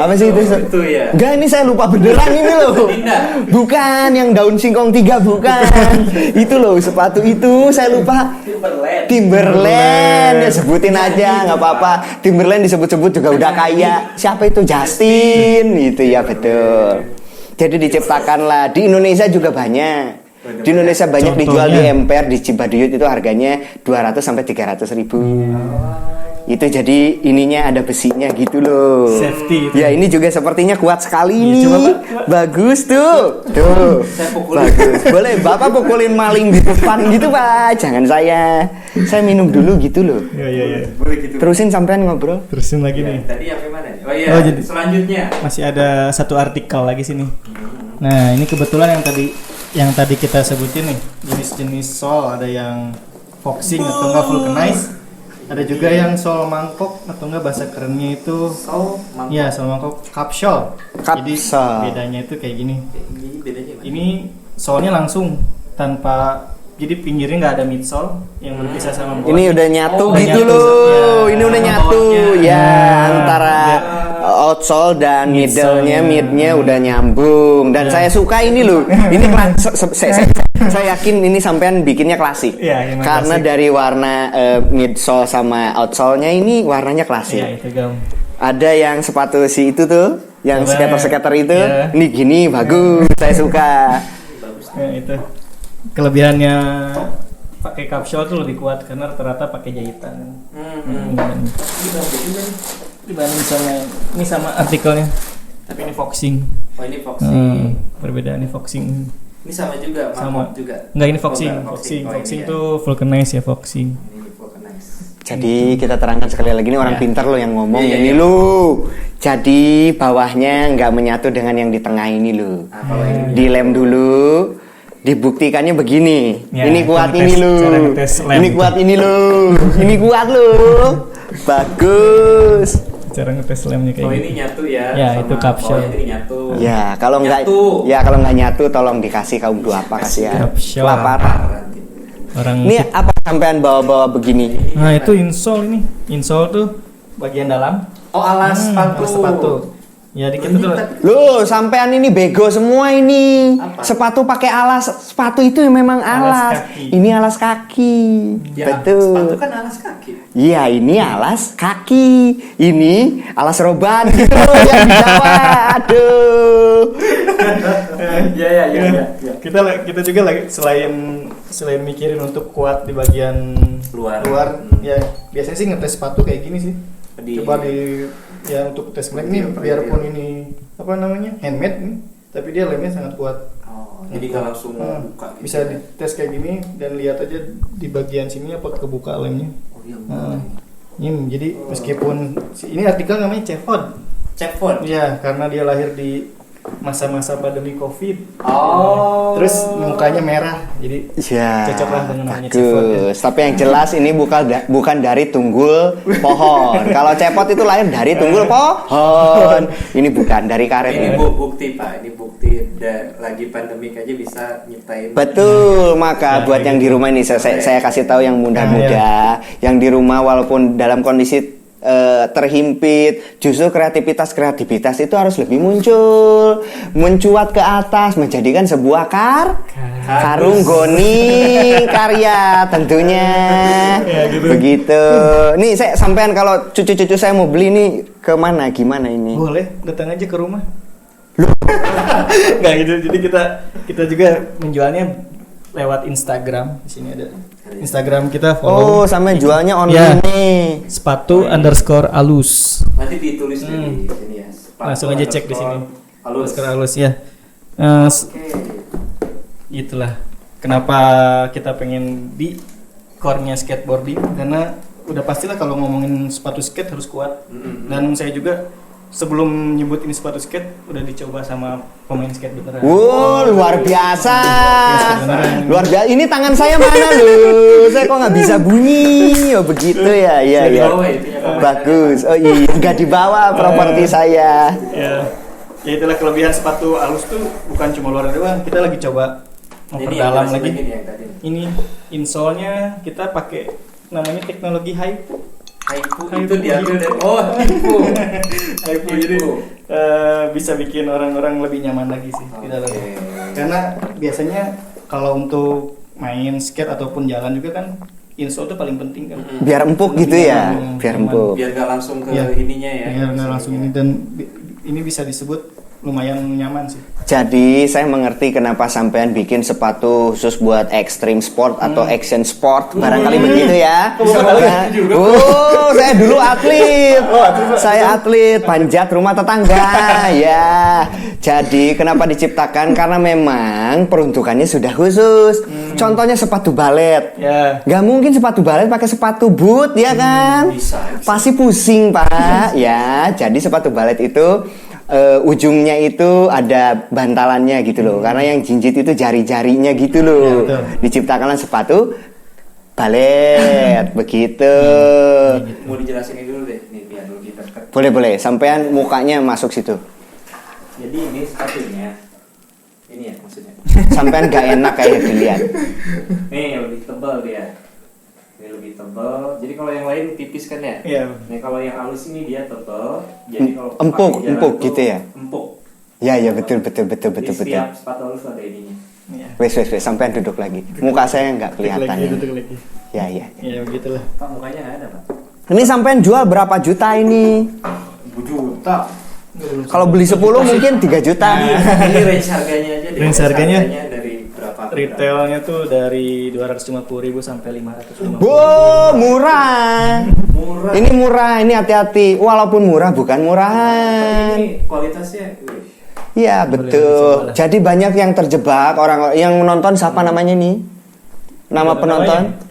Apa sih itu? Itu ya. Enggak, ini saya lupa beneran ini loh. Bukan yang daun singkong 3 bukan. Itu loh sepatu itu saya lupa. Timberland ya sebutin aja nggak apa-apa. Timberland disebut-sebut juga udah kaya. Siapa itu? Justin itu ya betul. Jadi diciptakanlah di Indonesia juga banyak. Di Indonesia banyak dijual di emper, di Cibaduyut itu harganya 200 sampai 300 ribu. Itu jadi ininya ada besinya gitu loh. Safety itu. Ya ini juga sepertinya kuat sekali Iya, nih. coba, Pak. Bagus tuh. Tuh. Saya pukulin. Bagus. Boleh Bapak pukulin maling di depan gitu Pak. Jangan saya. Saya minum dulu gitu loh. Iya. Boleh gitu. Terusin sampean ngobrol. Terusin lagi nih. Tadi sampai mana? Oh iya. Oh, jadi- Selanjutnya. Masih ada satu artikel lagi sini. Nah, ini kebetulan yang tadi kita sebutin nih, jenis-jenis sol, ada yang foxing atau enggak vulcanize. Ada juga yang sol mangkok atau enggak bahasa kerennya itu ya sol mangkok capsule. Jadi Capsule. bedanya itu kayak gini. Ini bedanya gimana? Ini solnya langsung tanpa, jadi pinggirnya nggak ada midsole yang berpisah sama bawah. Ini udah nyatu Udah gitu nyatu. loh. Ya, Ini udah sama nyatu bawahnya. ya Ya. antara outsole dan middle-nya, Midsole-nya. mid-nya udah nyambung dan saya suka ini loh. Ini saya yakin ini sampean bikinnya klasik. Iya, emang Karena klasik. dari warna midsole sama outsole-nya ini warnanya klasik. Ya itu Gam. Ada yang sepatu si itu tuh, yang Coba. skater itu, Ya. ini gini bagus, saya suka. Ya, itu kelebihannya pakai capsule tuh lebih kuat karena rata-rata pakai jahitan. Dibanding sama ini sama artikelnya. Tapi ini foxing. Oh ini foxing. Perbedaannya foxing. Ini sama juga, Sama. mangkok juga. Enggak, ini foxing. Oh, enggak, Foxing, Oh, foxing ini tuh vulcanize ya foxing. Ini vulcanize. Jadi kita terangkan sekali lagi ini orang Ya. pintar loh yang ngomong Iya, ini iya. lo. Jadi bawahnya nggak menyatu dengan yang di tengah ini lo. Nah, kalau ini Dilem dulu. Dibuktikannya begini. Ya, Ini kuat cara ini tes- lo. cara ngetes lem. Ini kuat ini lo. Ini kuat lo. Bagus. Cara ngetes lemnya kayak Oh gitu. ini nyatu ya. Ya, sama itu capsule. bawahnya ini nyatu. Ya kalau nggak Nyatu. ya kalau nggak nyatu tolong dikasih kaum duafa kasihan. Capsule. Lapar. Nanti. Orang Ini apa sampean bawa-bawa begini? Nah, itu insole ini. Insole tuh bagian dalam. Oh alas sepatu. Alas sepatu. Jadi kita tuh Loh, sampean ini bego semua ini. Apa? Sepatu pakai alas. Sepatu itu memang Alas alas. kaki. Ini alas kaki. Ya, Betul. sepatu kan alas kaki. Iya, ini alas kaki. Ini alas roban gitu loh yang di Jawa. Aduh. Ya. kita juga lagi selain mikirin untuk kuat di bagian Luar. ya biasanya sih ngetes sepatu kayak gini sih. Coba ya untuk tes black nih biarpun ini apa namanya handmade nih, tapi dia lemnya sangat kuat. Jadi nggak langsung buka gitu. Bisa dites kayak gini dan lihat aja di bagian sini apa kebuka lemnya. Oh iya. Ini jadi meskipun ini artikel namanya Chevron. Chevron. Iya, karena dia lahir di masa-masa pandemi Covid. Oh. Terus mukanya merah. Jadi Ya, cocok lah dengan namanya Chevron. bagus. Tapi yang jelas ini bukan dari tunggul pohon. Kalau cepot itu lahir dari tunggul pohon. Ini bukan dari karet. Ini bukti Pak, ini bukti lagi pandemik aja bisa nyiptain. Betul, maka buat yang di rumah ini saya kasih tahu yang muda-muda, yang di rumah walaupun dalam kondisi terhimpit, justru kreativitas itu harus lebih muncul, mencuat ke atas, menjadikan sebuah karung goni karya tentunya. Begitu. Nih saya sampean kalau cucu-cucu saya mau beli nih kemana, gimana ini? Boleh, datang aja ke rumah. Nggak gitu. Jadi kita juga menjualnya lewat Instagram. Di sini ada Instagram kita, follow. Oh, sampai jualnya online nih. Sepatu_alus. Nanti ditulis di sini ya. Langsung aja cek di sini. Alus. Alus ya. Itulah kenapa kita pengen di core-nya skateboarding, karena udah pastilah kalau ngomongin sepatu skate harus kuat. Dan saya juga sebelum nyebut ini sepatu skate udah dicoba sama pemain skate beneran. Wow, luar biasa. Luar biasa. Ini tangan saya mana loh? Saya kok nggak bisa bunyi? Oh begitu ya, iya ya. Bagus. Oh iya, nggak dibawa properti saya. Ya itulah kelebihan sepatu alus tuh, bukan cuma luar doang. Kita lagi coba memperdalam lagi. Ini insole-nya kita pakai namanya teknologi Haiku. Haiku itu diambil dari Haiku. Haiku jadi bisa bikin orang-orang lebih nyaman lagi sih di dalam. Karena biasanya kalau untuk main skate ataupun jalan juga kan insole itu paling penting kan. Biar empuk gitu ya, biar empuk. Biar nggak langsung ke ininya ya. Biar nggak langsung ini, dan ini bisa disebut lumayan nyaman sih. Jadi saya mengerti kenapa sampean bikin sepatu khusus buat extreme sport atau action sport, barangkali begitu ya. Oh, saya dulu atlet. Saya atlet panjat rumah tetangga. Ya. Jadi kenapa diciptakan? Karena memang peruntukannya sudah khusus. Contohnya sepatu balet. Ya. Gak mungkin sepatu balet pakai sepatu boot ya kan? Bisa. Pasti pusing Pak. Ya, jadi sepatu balet itu ujungnya itu ada bantalannya gitu loh, karena yang jinjit itu jari-jarinya gitu loh. Diciptakanlah sepatu balet begitu. Mau dijelasin dulu deh, nih biar lebih dekat. Boleh, sampean mukanya masuk situ. Jadi ini sepatunya, ini ya maksudnya. Sampean gak enak kayak dilihat. Nih lebih tebal dia. Ini lebih tebal. Jadi kalau yang lain tipis kan ya? Iya. Nih kalau yang halus ini dia tebal. Jadi kalau Empuk pakai jalan tuh gitu ya? Empuk. Ya betul. Jadi setiap sepatu halus ada ininya. Iya. Wes, sampean duduk lagi. Muka saya nggak kelihatan. Duduk lagi. Ya. Ya begitulah. Pak mukanya nggak ada Pak. Ini sampean jual berapa juta ini? 1 juta. Kalau beli 10 mungkin 3 juta. Ini range harganya aja. Range harganya dari berapa? Retailnya tuh dari 250.000 sampai 550.000. Wow, murah. Murah. Ini murah, ini hati-hati. Walaupun murah bukan murahan. Ini kualitasnya. Iya, betul. Jadi banyak yang terjebak, orang yang menonton siapa namanya nih? Nama penonton?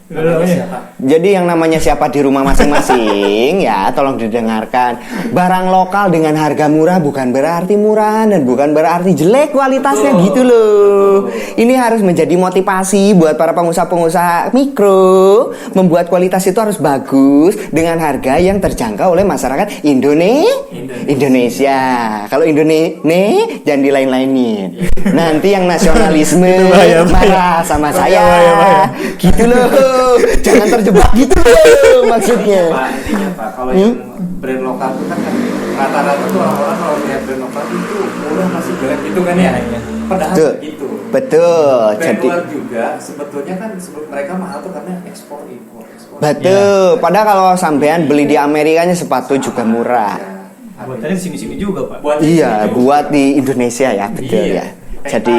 Jadi yang namanya siapa di rumah masing-masing ya, tolong didengarkan. Barang lokal dengan harga murah bukan berarti murah dan bukan berarti jelek kualitasnya gitu loh. Ini harus menjadi motivasi buat para pengusaha-pengusaha mikro, membuat kualitas itu harus bagus dengan harga yang terjangkau oleh masyarakat Indonesia. Kalau Indonesia jangan dilain-lainin. Nanti yang nasionalisme marah sama saya. Gitu loh. Jangan terjebak gitu loh maksudnya. Pak, intinya Pak, kalau yang brand lokal itu kan rata-rata tuh orang-orang kalau lihat brand lokal itu murah masih jelek gitu kan ya. Padahal gitu. Betul. Brand Jadi luar juga sebetulnya kan mereka mahal tuh karena ekspor impor. betul. Padahal kalau sampean beli di Amerikanya sepatu juga murah. Buatannya di sini-sini juga, Pak. Buat Iya, buat di Indonesia ya, betul ya. Jadi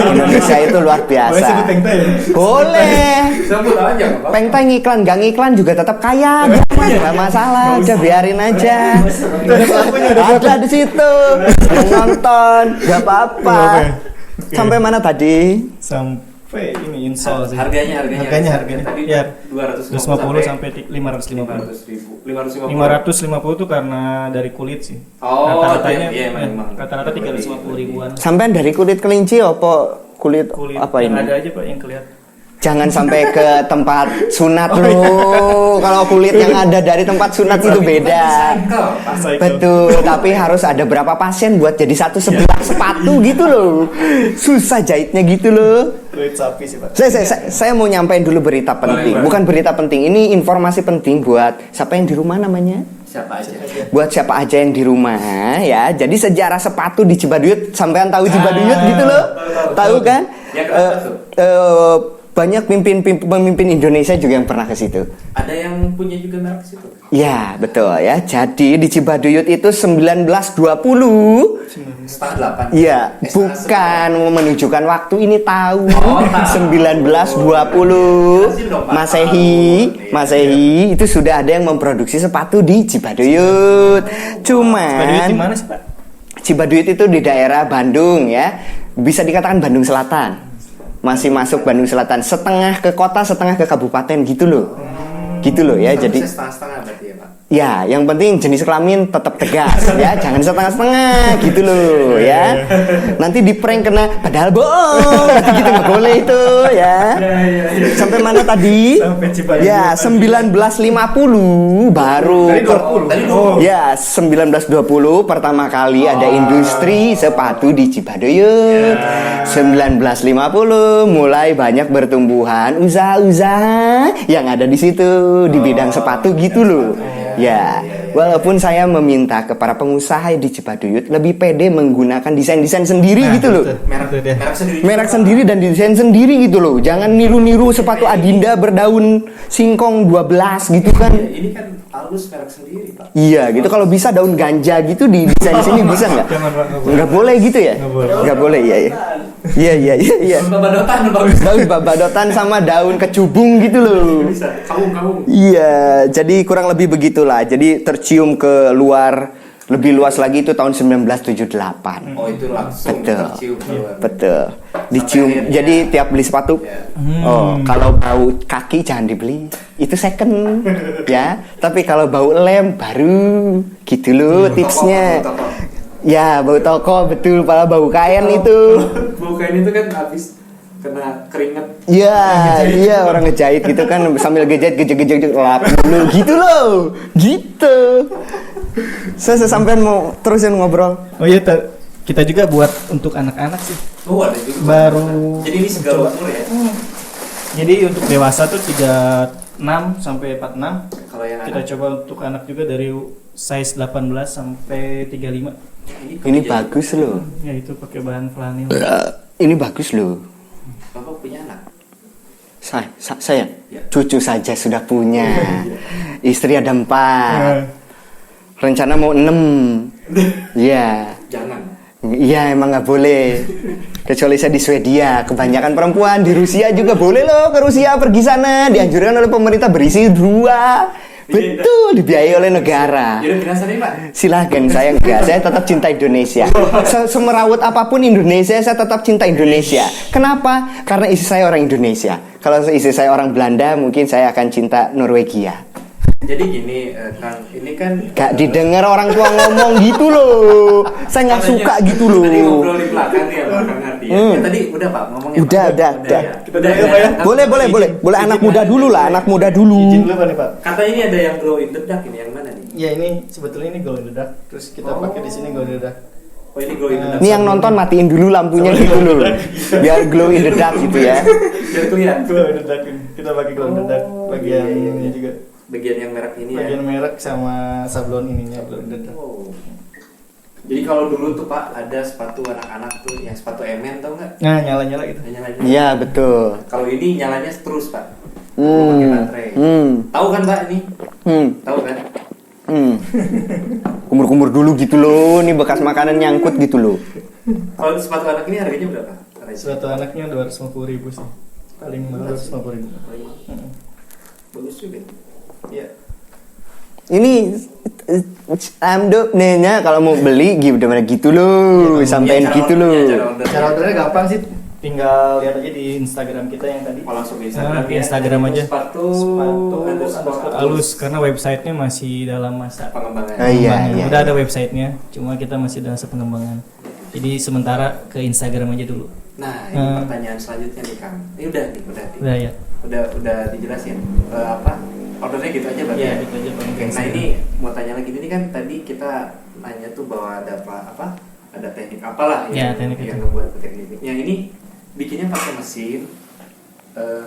Indonesia itu luar Boleh biasa. sebut Pengtai ya? Boleh. Sebut aja nggak apa-apa. Pengtai ngiklan, gak ngiklan juga tetap kaya, gak masalah, udah biarin aja. Ada di situ, yang nonton, gak apa-apa. Sampai mana tadi? Sampai ini install sih. Harganya. Tadi Ya. 250 250 sampai 550. 550. 550 tuh karena dari kulit sih. Oh, Rata-ratanya iya, emang. rata-rata 350 ribuan. Sampai dari kulit kelinci apa kulit, Kulit apa yang ini? ada aja Pak yang kelihatan. Jangan sampai ke tempat sunat lo. Kalau kulit yang ada dari tempat sunat itu beda. Betul, tapi harus ada berapa pasien buat jadi satu sebelah sepatu gitu loh. Susah jahitnya gitu loh. Kulit sapi sih Pak. Saya mau nyampein dulu berita penting. Boleh. Bukan berita penting, ini informasi penting buat siapa yang di rumah namanya? Siapa aja? Buat siapa aja yang di rumah ya. Jadi sejarah sepatu di Cibaduyut, sampean tahu Cibaduyut gitu loh? Tahu kan? Ya, kenapa tuh? Banyak pemimpin Indonesia juga yang pernah ke situ. Ada yang punya juga merek situ. Ya, betul ya. Jadi di Cibaduyut itu 1920. Setengah 8. Iya, bukan menunjukkan waktu ini tahun Oh, tahun. 1920 Masehi itu sudah ada yang memproduksi sepatu di Cibaduyut. Cibaduyut Cuman di mana sih Pak? Cibaduyut itu di daerah Bandung ya. Bisa dikatakan Bandung Selatan. Masih masuk Bandung Selatan, setengah ke kota, setengah ke kabupaten gitu loh. Gitu loh ya. Jadi setengah-setengah berarti ya Pak. ya, yang penting jenis kelamin tetap tegas ya, jangan setengah-setengah gitu loh ya. Nanti di prank kena padahal bohong, gitu nggak boleh itu ya. Sampai mana tadi? Sampai Cibaduyut. Ya, 1950 baru. Tadi 20. Ya, 1920 pertama kali ada industri sepatu di Cibaduyut. 1950 mulai banyak bertumbuhan usaha-usaha yang ada di situ di bidang sepatu gitu loh. Ya, walaupun saya meminta ke para pengusaha di Cibaduyut lebih pede menggunakan desain-desain sendiri gitu loh. Merek sendiri. Merek sendiri dan desain sendiri gitu loh. Jangan niru-niru sepatu Adinda berdaun singkong 12 gitu kan. Ini kan halus merek sendiri Pak. Iya gitu, kalau bisa daun ganja gitu di desain sini bisa nggak? Jangan Pak, nggak boleh. Nggak boleh gitu ya? Nggak boleh. Nggak boleh, iya iya. Iya. Babadotan bagus. Daun babadotan sama daun kecubung gitu loh. Bisa. Kaung. Iya, jadi kurang lebih begitulah. Jadi tercium ke luar, lebih luas lagi itu tahun 1978. Oh, itu langsung Betul. tercium keluar. Betul. Dicium. akhirnya- Jadi tiap beli sepatu, Ya. oh kalau bau kaki jangan dibeli. Itu second, ya. Tapi kalau bau lem baru, gitu loh tipsnya. Toko. Ya, bau toko betul. Pala bau kain itu. Bukan itu kan habis kena keringet. Iya, orang ngejahit gitu kan sambil gejahit lap dulu gitu loh. Gitu. Saya sampean mau terusin ngobrol. Oh iya, kita juga buat untuk anak-anak sih. Oh, ada juga. Baru Jadi ini segala umur ya. Jadi untuk dewasa tuh 36 sampai 46. Kalau yang Kita anak coba untuk anak juga dari size 18 sampai 35. Ini kemeja. bagus loh. Ya itu pakai bahan flanel. Ini bagus loh. Bapak punya anak. Saya Ya. cucu saja sudah punya. Istri ada 4. Rencana mau 6. Iya. Jangan. Iya, emang nggak boleh. Kecuali saya di Swedia. Kebanyakan perempuan di Rusia juga boleh loh ke Rusia, pergi sana. Dianjurkan oleh pemerintah berisi 2. Betul, dibiayai oleh negara. Jadi binasa nih Pak. Silahkan, saya enggak. Saya tetap cinta Indonesia. Semerawut apapun Indonesia, saya tetap cinta Indonesia. Kenapa? Karena istri saya orang Indonesia. Kalau istri saya orang Belanda, mungkin saya akan cinta Norwegia. Jadi gini, Kang, ini kan Gak didengar orang tua ngomong gitu loh. Saya nggak suka gitu loh. Tadi ngobrol di belakang nih ya Pak Kang Ardi. Ya, tadi udah Pak ngomongnya. Udah, Pak. udah. Ya. Kita udah ya, Pak, ya? Boleh anak muda dulu lah, anak muda dulu. Izin dulu Pak nih Pak. Kata ini ada yang glow in the dark, ini yang mana nih? Ya ini sebetulnya ini glow in the dark. Terus kita pakai di sini glow in the dark. Oh, ini glow in the dark. Ini yang nonton matiin dulu lampunya gitu loh. Biar glow in the dark gitu ya. Biar kelihatan. Glow in the dark ini. Kita pakai glow in the dark bagian iya. ini juga. Bagian yang merek ini Bagian ya. merek sama sablon ininya glow in the dark. Oh. Jadi kalau dulu tuh Pak ada sepatu anak-anak tuh yang sepatu emen tau nggak? Nah, nyala-nyala gitu. Nyala. Iya, betul. Kalau ini nyalanya terus Pak. Pakai baterai. Tahu kan Pak ini? Tahu kan? Kumur-kumur dulu gitu loh. Nih bekas makanan nyangkut gitu loh. Kalau sepatu anak ini harganya berapa? Suatu anaknya 250.000 sih. Paling mahal 250.000. Bagus juga. Iya. Ini amdoknya kalau mau beli gimana gitu loh, sampein gitu loh. Cara ordernya gampang sih. Tinggal lihat aja di Instagram kita yang tadi. Oh, langsung di Nah, Instagram. di Instagram aja. Sepatu underscore alus karena websitenya masih dalam masa pengembangan. Iya, pengembangan. iya. Udah ada websitenya, cuma kita masih dalam masa pengembangan. Jadi sementara ke Instagram aja dulu. Nah, ini pertanyaan selanjutnya nih Kang. Ini udah Udah ya. udah dijelasin apa ordernya gitu aja berarti. Iya, gitu aja, Bang. Oke, nah ini mau tanya lagi ini kan tadi kita nanya tuh bahwa ada apa ada teknik apalah Ya, teknik yang itu. membuat tekniknya ini bikinnya pakai mesin,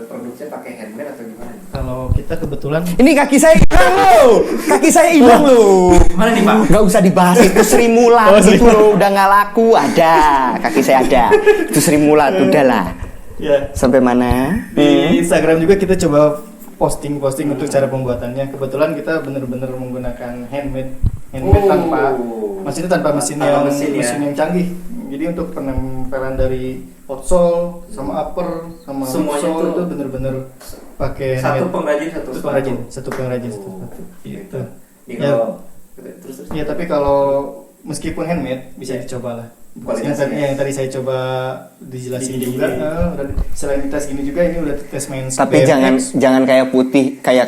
produksinya pakai handmade atau gimana? Kalau kita kebetulan Ini kaki saya hilang loh, kaki saya hilang loh. Gimana nih Pak? Gak usah dibahas itu Sri Mulat gitu loh, udah nggak laku ada, kaki saya ada. Itu Sri Mulat udahlah. ya Sampai mana? di Instagram juga kita coba posting untuk cara pembuatannya. Kebetulan kita benar-benar menggunakan handmade tanpa maksudnya tanpa mesin Tanpa yang mesin, ya. yang canggih. Jadi untuk penempelan dari outsole sama upper sama Semuanya midsole tuh itu benar-benar pakai satu handmade. pengrajin satu satu sepatu. pengrajin satu pengrajin satu Oh, sepatu. gitu. Gitu. Ini Ya. kalau terus Ya tapi kalau meskipun handmade bisa dicoba lah. Kualitasnya. Yang tadi saya coba dijelasin Gini-gini. juga. Dan selain tes gini juga ini udah tes main Tapi BMX. jangan kayak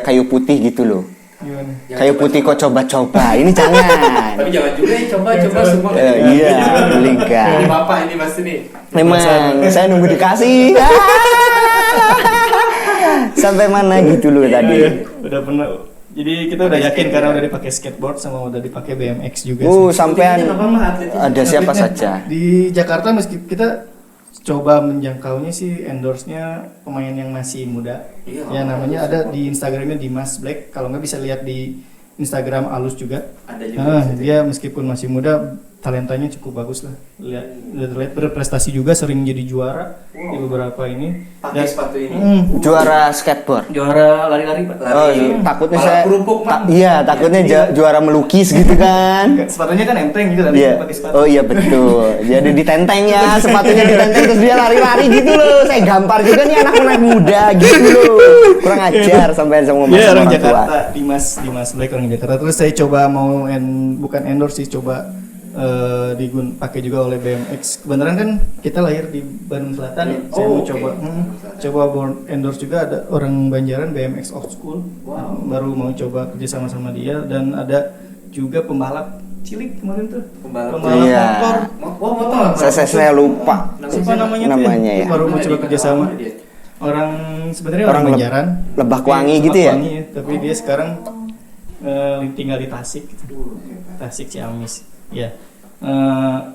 kayu putih gitu loh. Gimana? Jangan Kayu coba- putih kok coba-coba, ini jangan. Tapi jangan juga ya coba semua. Iya, beli Ini kan. Bapak ini pasti nih. Memang saya nunggu dikasih. Sampai mana gitu loh tadi. Udah pernah. Jadi kita udah yakin karena udah dipakai skateboard sama udah dipakai BMX juga. sih. Sampean Atletnya apa, Mah? Atletnya? ada siapa Atletnya saja. di Jakarta meski kita coba menjangkaunya sih endorse-nya pemain yang masih muda. Iya. Ya namanya ada di Instagramnya Dimas Black. Kalau nggak bisa lihat di Instagram Alus juga. Ada juga. Nah, dia meskipun masih muda talentanya cukup bagus lah. Lihat berprestasi juga, sering jadi juara di beberapa ini. Pakai Dan- sepatu ini. Juara skateboard. Juara lari-lari Pak. Oh, takutnya Malah saya kerupuk, Mak. iya, takutnya juara melukis gitu kan. Sepatunya kan enteng gitu tadi Iya. pakai sepatu. Oh iya betul. Jadi ditenteng ya, sepatunya ditenteng terus dia lari-lari gitu loh. Saya gampar juga nih anak-anak muda gitu loh. Kurang ajar sampai sama Iya, orang orang tua. Jakarta, Dimas Black orang Jakarta. Terus saya coba mau bukan endorse sih, coba pakai juga oleh BMX. Kebenaran kan kita lahir di Bandung Selatan ya. Saya mau oke. coba endorse juga ada orang Banjaran BMX Old School. Wow. Baru mau coba kerja sama dia dan ada juga pembalap cilik kemarin tuh. Pembalap. Iya. motor. Motor. Saya lupa. Siapa namanya tuh? Namanya ya. Baru mau coba kerja sama. Dia. Orang sebenarnya Orang orang Banjaran. Lebak Wangi Lebak gitu ya? Wangi tapi dia sekarang tinggal di Tasik gitu. Tasik Ciamis. Ya.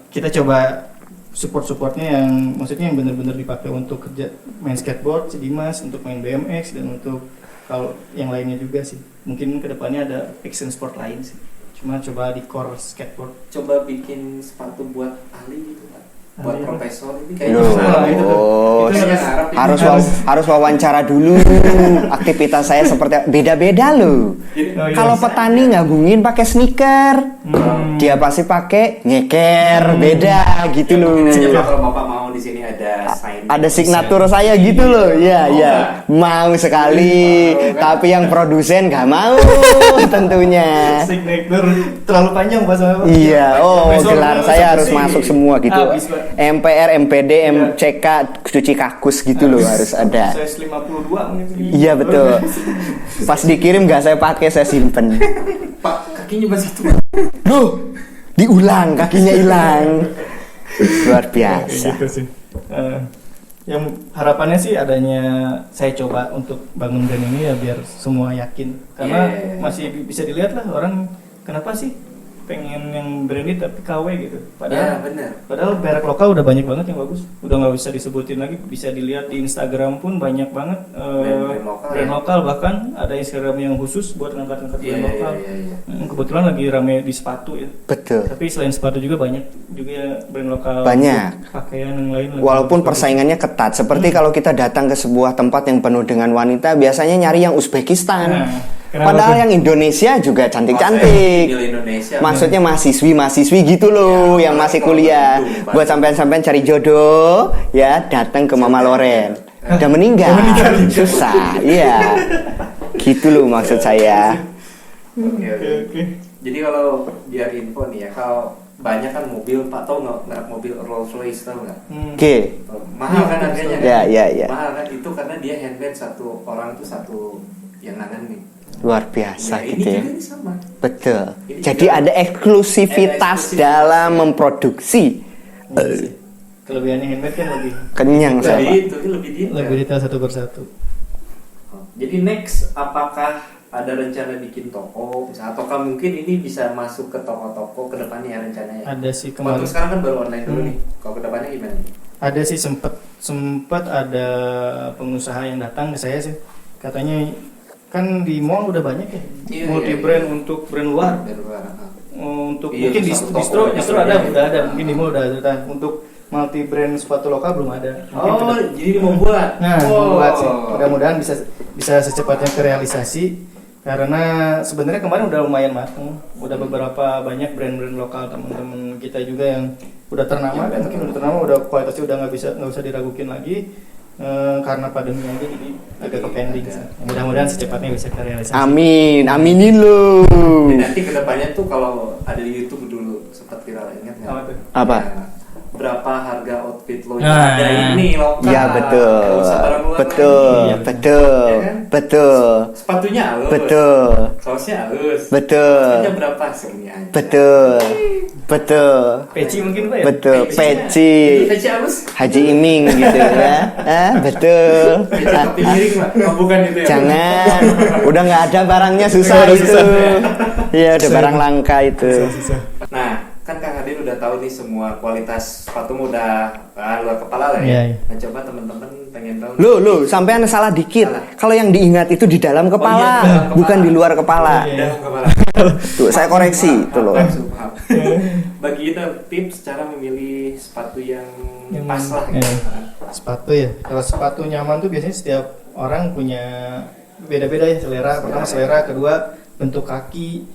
Kita coba supportnya yang maksudnya yang benar-benar dipakai untuk kerja main skateboard si Dimas, untuk main BMX dan untuk kalau yang lainnya juga sih. Mungkin kedepannya ada action sport lain sih. Cuma coba di core skateboard. Coba bikin sepatu buat ahli gitu Pak. Buat Ahli apa? profesor ini Loh, kayaknya itu Arab ini. harus wawancara dulu. Aktivitas saya seperti beda-beda loh. Oh, iya. Kalau petani ngabungin pakai sneaker, dia pasti pakai nyeker, beda gitu loh. Mungkin aja Pak, kalau Bapak mau di sini ada sign. Ada signatur saya gitu loh, ya ya. Mau sekali, tapi yang produsen nggak mau tentunya. Signature terlalu panjang Pak sama Pak. Iya, oh Besok gelar satu saya harus sih. masuk semua gitu. Habis, Pak. MPR, MPD, MCK, cuci kakus gitu loh harus ada. Size 52 mungkin. Iya betul. Pas dikirim nggak saya pakai, saya simpen. Pak, kakinya cuma satu. Loh, diulang kakinya hilang. Luar biasa. Gitu sih. Yang harapannya sih adanya saya coba untuk bangun brand ini ya biar semua yakin. Karena Yeah. masih bisa dilihat lah orang kenapa sih pengen yang branded tapi KW gitu. Ya Padahal benar. Padahal merek lokal udah banyak banget yang bagus. Udah nggak bisa disebutin lagi. Bisa dilihat di Instagram pun banyak banget Brand lokal, brand ya. lokal, bahkan ada Instagram yang khusus buat ngangkat-ngangkat Iya, brand iya, lokal. iya, iya. Kebetulan lagi rame di sepatu ya. Betul. Tapi selain sepatu juga banyak juga ya brand lokal. Banyak. Pakaian yang lain. lagi Walaupun bagus-bagus. persaingannya ketat, seperti kalau kita datang ke sebuah tempat yang penuh dengan wanita, biasanya nyari yang Uzbekistan. Nah. Kenapa Padahal tuh? yang Indonesia juga Masa cantik-cantik. milih Indonesia. Maksudnya mahasiswi-mahasiswi gitu loh Ya, yang masih kalau kuliah. Bandung, Pak. Buat sampean-sampean cari jodoh ya datang ke Mama Loren. Udah meninggal. Susah. Iya. Gitu loh maksud saya. Oke. Jadi kalau biar info nih ya, kalau banyak kan mobil, Pak tahu nggak merek mobil Rolls Royce tahu nggak? Oke. Mahal kan harganya kan? Ya. Mahal kan itu karena dia handmade, satu orang tuh satu yang nanganin. Luar biasa Ya, ini gitu ya. juga ini sama. Betul. Ini Jadi juga- ada eksklusivitas Ada eksklusivitas. dalam memproduksi. Kelebihannya handmade kan lebih Kenyang saya, Pak. Lebih itu lebih detail. lebih detail satu persatu. Jadi next, apakah ada rencana bikin toko, misalnya, ataukah mungkin ini bisa masuk ke toko-toko ke depannya ya rencananya? Ada sih Kalau kemarin. sekarang kan baru online dulu nih. Kalau ke depannya gimana? Ada sih sempet ada pengusaha yang datang ke saya sih. Katanya kan di mall udah banyak ya. Iya, multi iya. brand untuk brand luar. Dari luar. Untuk Iya, mungkin itu satu toko distro banyak justru brandnya. udah ada mungkin di mall udah ada. Untuk multi brand sepatu lokal belum ada. Mungkin Oh, ke- jadi ini mau buat? Nah, Oh. membuat sih. Mudah-mudahan bisa secepatnya kerealisasi karena sebenarnya kemarin udah lumayan matang. Udah beberapa banyak brand-brand lokal teman-teman kita juga yang udah ternama Ya, dan mungkin udah ternama, udah kualitasnya udah nggak usah diragukin lagi karena pandemi aja jadi agak ke pending. Ada. Mudah-mudahan secepatnya bisa kerealisasi. Amin, aminin lu. Dan nanti ke depannya tuh kalau ada di YouTube dulu sempat viral, ingat nggak? Apa tuh? Apa? Nah, berapa harga outfit lo Nah. ada ini lokal? Ya betul, Nggak usah barang luar betul, lagi. Iya. betul, Ya kan? betul, Sepatunya halus, betul, kaosnya halus, betul, harganya berapa segini aja? betul, betul, Peci mungkin Pak ya? betul, peci, Peci halus, Haji Iming gitu ya, betul. peci topi miring lah, oh, bukan itu ya? Jangan, udah nggak ada barangnya susah Udah itu. susah. Iya, udah barang langka itu. Nah, kan Kang Hadin udah tahu nih semua kualitas sepatumu udah luar kepala lah Iya, ya. iya. Nah, coba teman-teman pengen tahu. Lu, sampean salah dikit. Salah. Kalau yang diingat itu di dalam kepala, dalam kepala. bukan di luar kepala. Iya. Dalam kepala. Tuh, saya koreksi itu loh. Maaf. Bagi kita tips cara memilih sepatu yang pas lah. Gitu. Sepatu ya. Kalau sepatu nyaman tuh biasanya setiap orang punya beda-beda ya selera. Pertama selera, kedua bentuk kaki,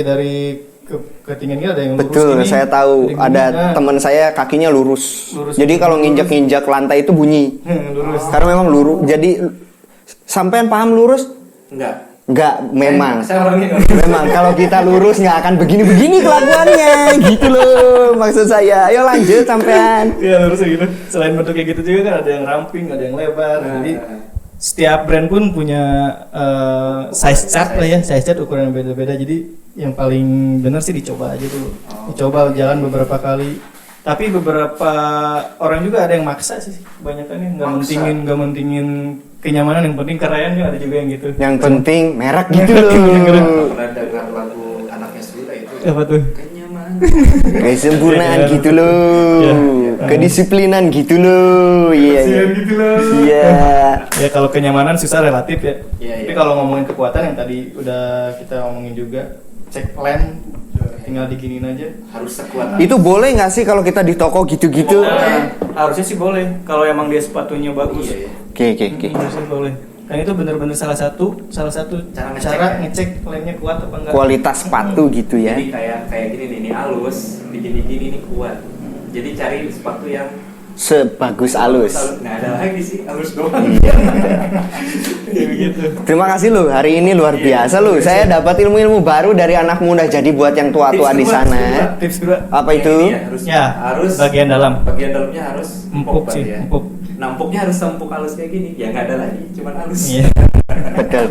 dari ketinggian kita ada yang lurus Betul, gini, saya tahu yang ada gini. Nah, teman saya kakinya lurus. Lurus. Jadi kalau nginjak-nginjak lantai itu bunyi. lurus. Karena memang lurus. Jadi sampean paham lurus? Enggak. Enggak, memang. Saya orangnya Memang kalau kita lurus nggak akan begini-begini kelakuannya, gitu loh maksud saya. Ayo lanjut sampean. Iya lurus gitu. Selain bentuknya gitu juga kan ada yang ramping, ada yang lebar. Jadi setiap brand pun punya size chart lah ya, size chart ukuran yang beda-beda. Jadi yang paling benar sih dicoba aja dulu. Dicoba jalan beberapa kali. Tapi beberapa orang juga ada yang maksa sih. Kebanyakan yang nggak mentingin kenyamanan, yang penting keren ya, ada juga yang gitu. Yang penting merek gitu loh. pernah dengar lagu anaknya Sula itu. Apa tuh? Kenyamanan. Kesempurnaan gitu loh. Iya. Kedisiplinan gitu loh. Iya. Iya. gitu loh. Iya. Ya kalau kenyamanan susah relatif ya. Iya, Tapi iya. kalau ngomongin kekuatan yang tadi udah kita omongin juga, cek plan, tinggal diginiin aja. Harus sekuat. Itu boleh nggak sih kalau kita di toko gitu-gitu? Harusnya sih boleh kalau emang dia sepatunya bagus. Iya, iya. Oke. Harusnya boleh. Dan itu benar-benar salah satu Cara cara ngecek. ngecek plannya kuat apa enggak. Kualitas sepatu gitu ya. Jadi kayak gini nih, ini halus, digini-gini ini kuat. Jadi cari sepatu yang Sebagus alus. nggak ada lagi sih, halus doang. Iya. Gitu. Terima kasih loh, hari ini luar biasa loh. Saya dapat ilmu-ilmu baru dari anak muda. Jadi buat yang tua-tua di sana. Tips kedua. Apa itu? Harus bagian dalam. Bagian dalamnya harus Empuk sih, ya. empuk. Nampuknya harus empuk halus kayak gini. Ya nggak ada lagi, cuman halus. Iya. Betul.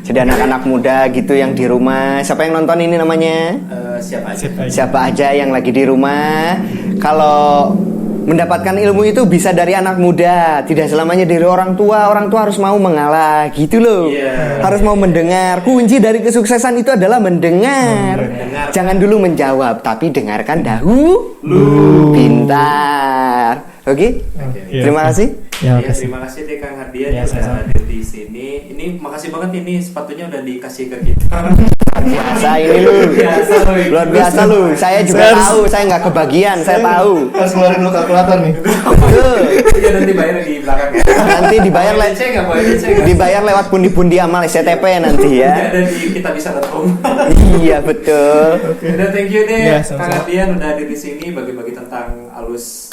Jadi anak-anak muda gitu yang di rumah. Siapa yang nonton ini namanya? Siapa aja. Siapa aja yang lagi di rumah. Kalau mendapatkan ilmu itu bisa dari anak muda, tidak selamanya dari orang tua. Orang tua harus mau mengalah, gitu loh. Iya. Harus mau mendengar. Kunci dari kesuksesan itu adalah mendengar. Mendengar. Jangan dulu menjawab, tapi dengarkan dahulu. Pintar. Oke? Iya. Terima kasih. Ya, Ya, makasih. terima kasih deh Kang Hardian Ya, yang udah sama-sama. hadir di sini. Ini makasih banget ini sepatunya udah dikasih ke kita. Biasa ini lu. Biasa, lu. Luar biasa lu. Saya juga tahu, saya nggak kebagian, saya tahu. Harus ngeluarin dulu kalkulator nih. Tuh. Ya nanti bayar di belakang ya. Nanti dibayar Boleh DC nggak? Boleh DC nggak? dibayar lewat pundi-pundi amal SCTP nanti Ya, ya. ada di kita bisa.com. Iya betul. Udah thank you deh Ya, Kang sama-sama. Hardian udah hadir di sini bagi-bagi tentang alus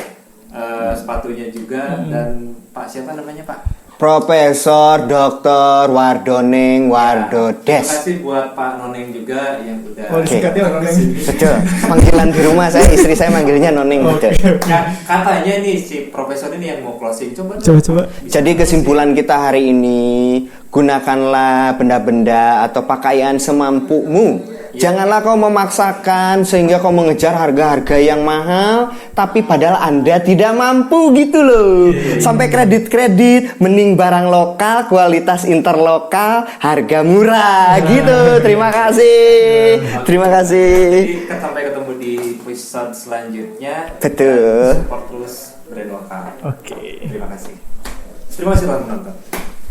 sepatunya juga dan Pak siapa namanya Pak? Profesor Dr. Wardoning Terima Wardodes. kasih buat Pak Noneng juga yang udah Oh, disingkatnya orang yang Betul. Panggilan di rumah saya, istri saya manggilnya Noning. Betul. Katanya nih si profesor ini yang mau closing coba. Coba. Jadi kesimpulan kita hari ini, gunakanlah benda-benda atau pakaian semampumu. Janganlah kau memaksakan sehingga kau mengejar harga-harga yang mahal, tapi padahal Anda tidak mampu gitu loh. Sampai kredit-kredit, mending barang lokal, kualitas interlokal, harga murah gitu. Terima kasih. Terima kasih. Jadi sampai ketemu di episode selanjutnya. Betul. Support terus brand lokal. Oke. Terima kasih. Terima kasih telah menonton.